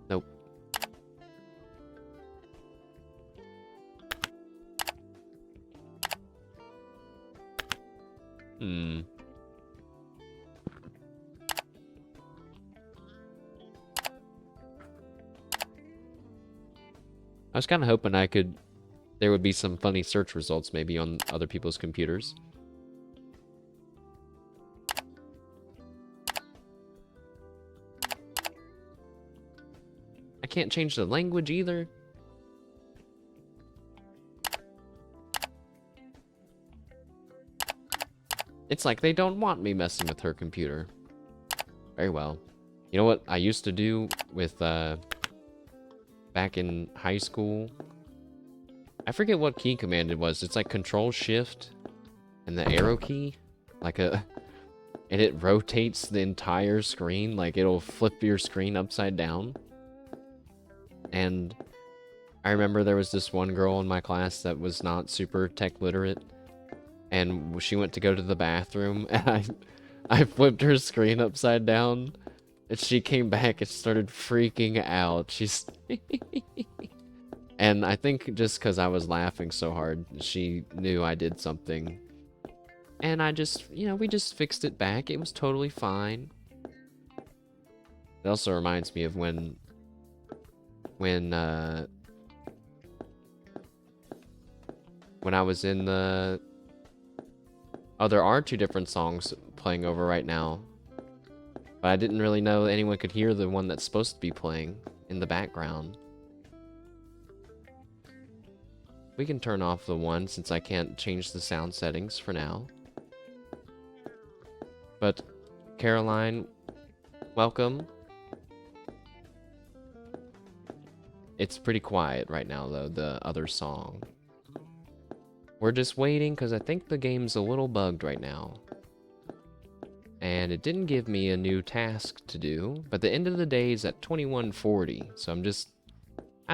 Speaker 1: Nope. I was kind of hoping there would be some funny search results maybe on other people's computers. can't change the language either. It's like they don't want me messing with her computer. Very well. You know what I used to do with, back in high school? I forget what key command it was. It's like Control-Shift and the arrow key. Like a... And it rotates the entire screen. Like, it'll flip your screen upside down. And I remember there was this one girl in my class that was not super tech literate. And she went to go to the bathroom, and I flipped her screen upside down, and she came back and started freaking out. She's... And I think just because I was laughing so hard, she knew I did something. And I just, you know, we just fixed it back. It was totally fine. It also reminds me of when I was in the... Oh, there are 2 different songs playing over right now. But I didn't really know anyone could hear the one that's supposed to be playing in the background. We can turn off the one since I can't change the sound settings for now. But, Caroline, welcome. It's pretty quiet right now, though, the other song. We're just waiting, because I think the game's a little bugged right now. And it didn't give me a new task to do, but the end of the day is at 21:40, so I'm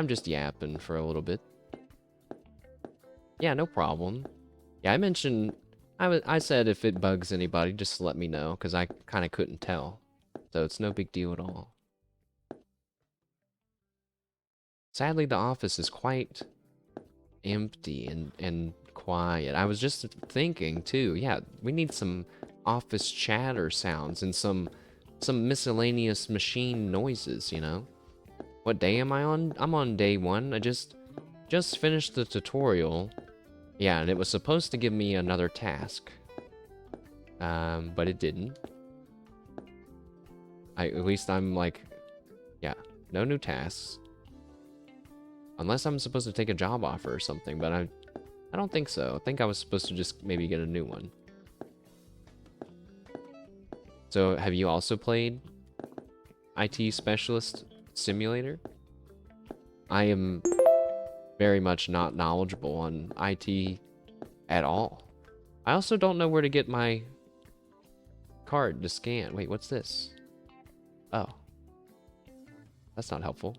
Speaker 1: just yapping for a little bit. Yeah, no problem. Yeah, I mentioned... I said if it bugs anybody, just let me know, because I kind of couldn't tell. So it's no big deal at all. Sadly, the office is quite empty and quiet. I was just thinking, too, yeah, we need some office chatter sounds and some miscellaneous machine noises, you know? What day am I on? I'm on day 1. I just finished the tutorial. Yeah, and it was supposed to give me another task. But it didn't. At least I'm like, yeah, no new tasks. Unless I'm supposed to take a job offer or something, but I don't think so. I think I was supposed to just maybe get a new one. So, have you also played IT Specialist Simulator? I am very much not knowledgeable on IT at all. I also don't know where to get my card to scan. Wait, what's this? Oh. That's not helpful.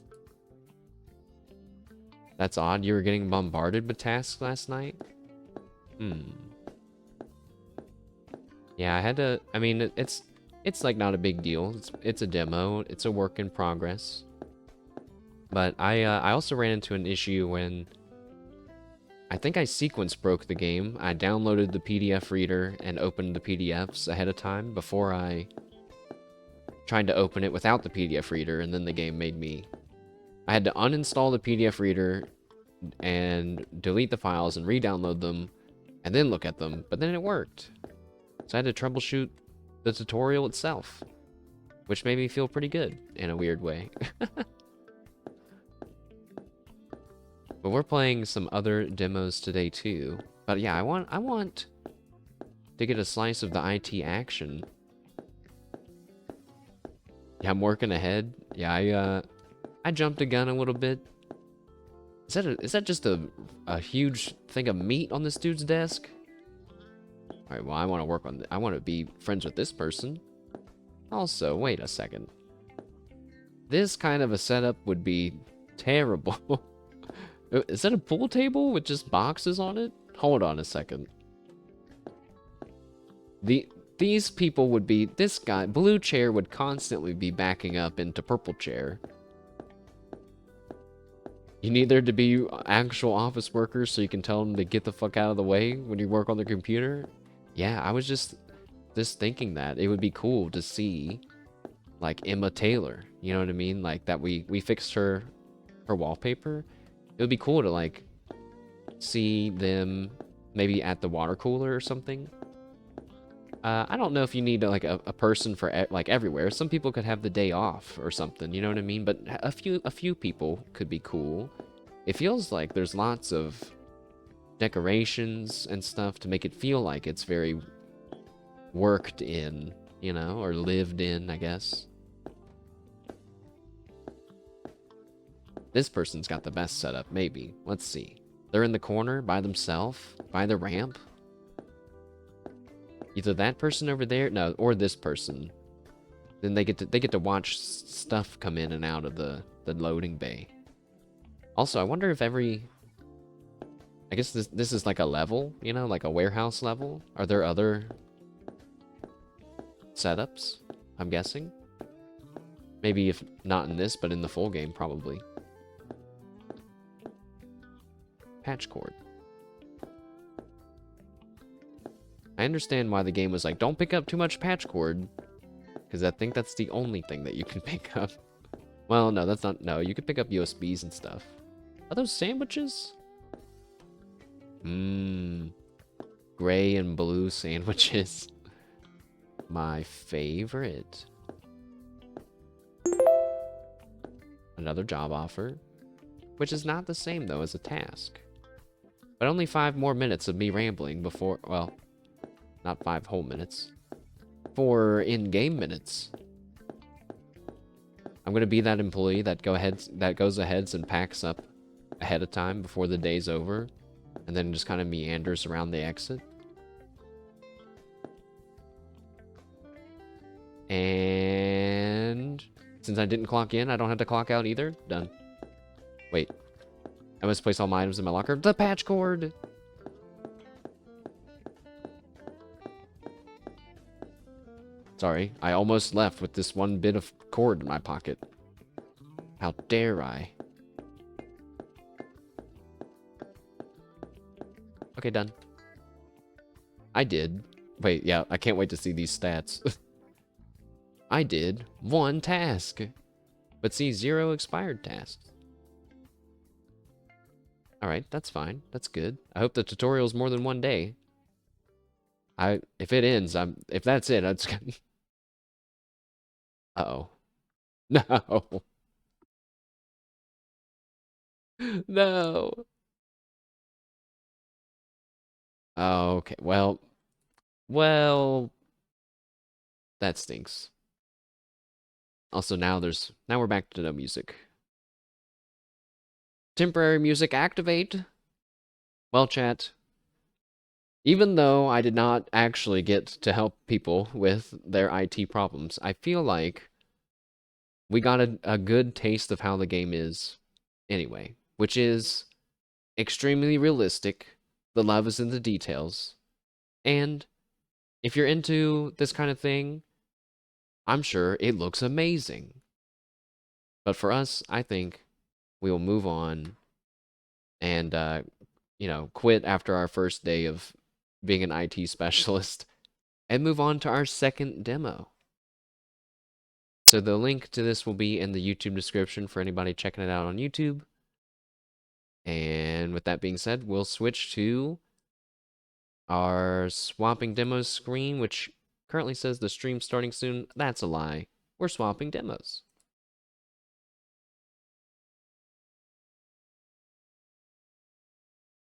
Speaker 1: That's odd. You were getting bombarded with tasks last night? Yeah, I had to... I mean, it's like not a big deal. It's a demo. It's a work in progress. But I also ran into an issue when... I think I sequence broke the game. I downloaded the PDF reader and opened the PDFs ahead of time before I tried to open it without the PDF reader, and then the game made me... I had to uninstall the PDF reader and delete the files and re-download them and then look at them, but then it worked. So I had to troubleshoot the tutorial itself, which made me feel pretty good in a weird way. But we're playing some other demos today too. But yeah, I want to get a slice of the IT action. Yeah, I'm working ahead. Yeah, I jumped the gun a little bit. Is that just a huge thing of meat on this dude's desk? All right, well, I want to work on I want to be friends with this person. Also, wait a second. This kind of a setup would be terrible. Is that a pool table with just boxes on it? Hold on a second. These people would be... This guy, blue chair, would constantly be backing up into purple chair. You need there to be actual office workers so you can tell them to get the fuck out of the way when you work on the computer? Yeah, I was just thinking that. It would be cool to see, like, Emma Taylor. You know what I mean? Like, that we fixed her wallpaper. It would be cool to, like, see them maybe at the water cooler or something. I don't know if you need like a person for like everywhere. Some people could have the day off or something, you know what I mean? But a few people could be cool. It feels like there's lots of decorations and stuff to make it feel like it's very worked in, you know, or lived in, I guess. This person's got the best setup, maybe. Let's see. They're in the corner by themselves, by the ramp. Either that person over there, no, or this person. Then they get to watch stuff come in and out of the loading bay. Also, I wonder if I guess this is like a level, you know, like a warehouse level. Are there other setups? I'm guessing. Maybe if not in this, but in the full game, probably. Patch cord. I understand why the game was like, don't pick up too much patch cord. Because I think that's the only thing that you can pick up. Well, no, that's not... No, you can pick up USBs and stuff. Are those sandwiches? Mmm. Gray and blue sandwiches. My favorite. Another job offer. Which is not the same, though, as a task. But only 5 more minutes of me rambling before... Well, not 5 whole minutes. 4 in-game minutes. I'm gonna be that employee that goes ahead and packs up ahead of time before the day's over, and then just kind of meanders around the exit. And since I didn't clock in, I don't have to clock out either. Done. Wait. I must place all my items in my locker. The patch cord! Sorry, I almost left with this one bit of cord in my pocket. How dare I? Okay, done. I did. Wait, yeah, I can't wait to see these stats. I did 1 task, but see 0 expired tasks. Alright, that's fine. That's good. I hope the tutorial's more than 1 day. If it ends, if that's it, that's good. Uh-oh. No. No. Oh, okay. Well, that stinks. Also, now we're back to no music. Temporary music activate. Well, chat. Even though I did not actually get to help people with their IT problems, I feel like we got a good taste of how the game is anyway, which is extremely realistic. The love is in the details. And if you're into this kind of thing, I'm sure it looks amazing. But for us, I think we will move on and, quit after our first day of being an IT specialist and move on to our second demo. So the link to this will be in the YouTube description for anybody checking it out on YouTube. And with that being said, we'll switch to our swapping demos screen, which currently says the stream's starting soon. That's a lie. We're swapping demos.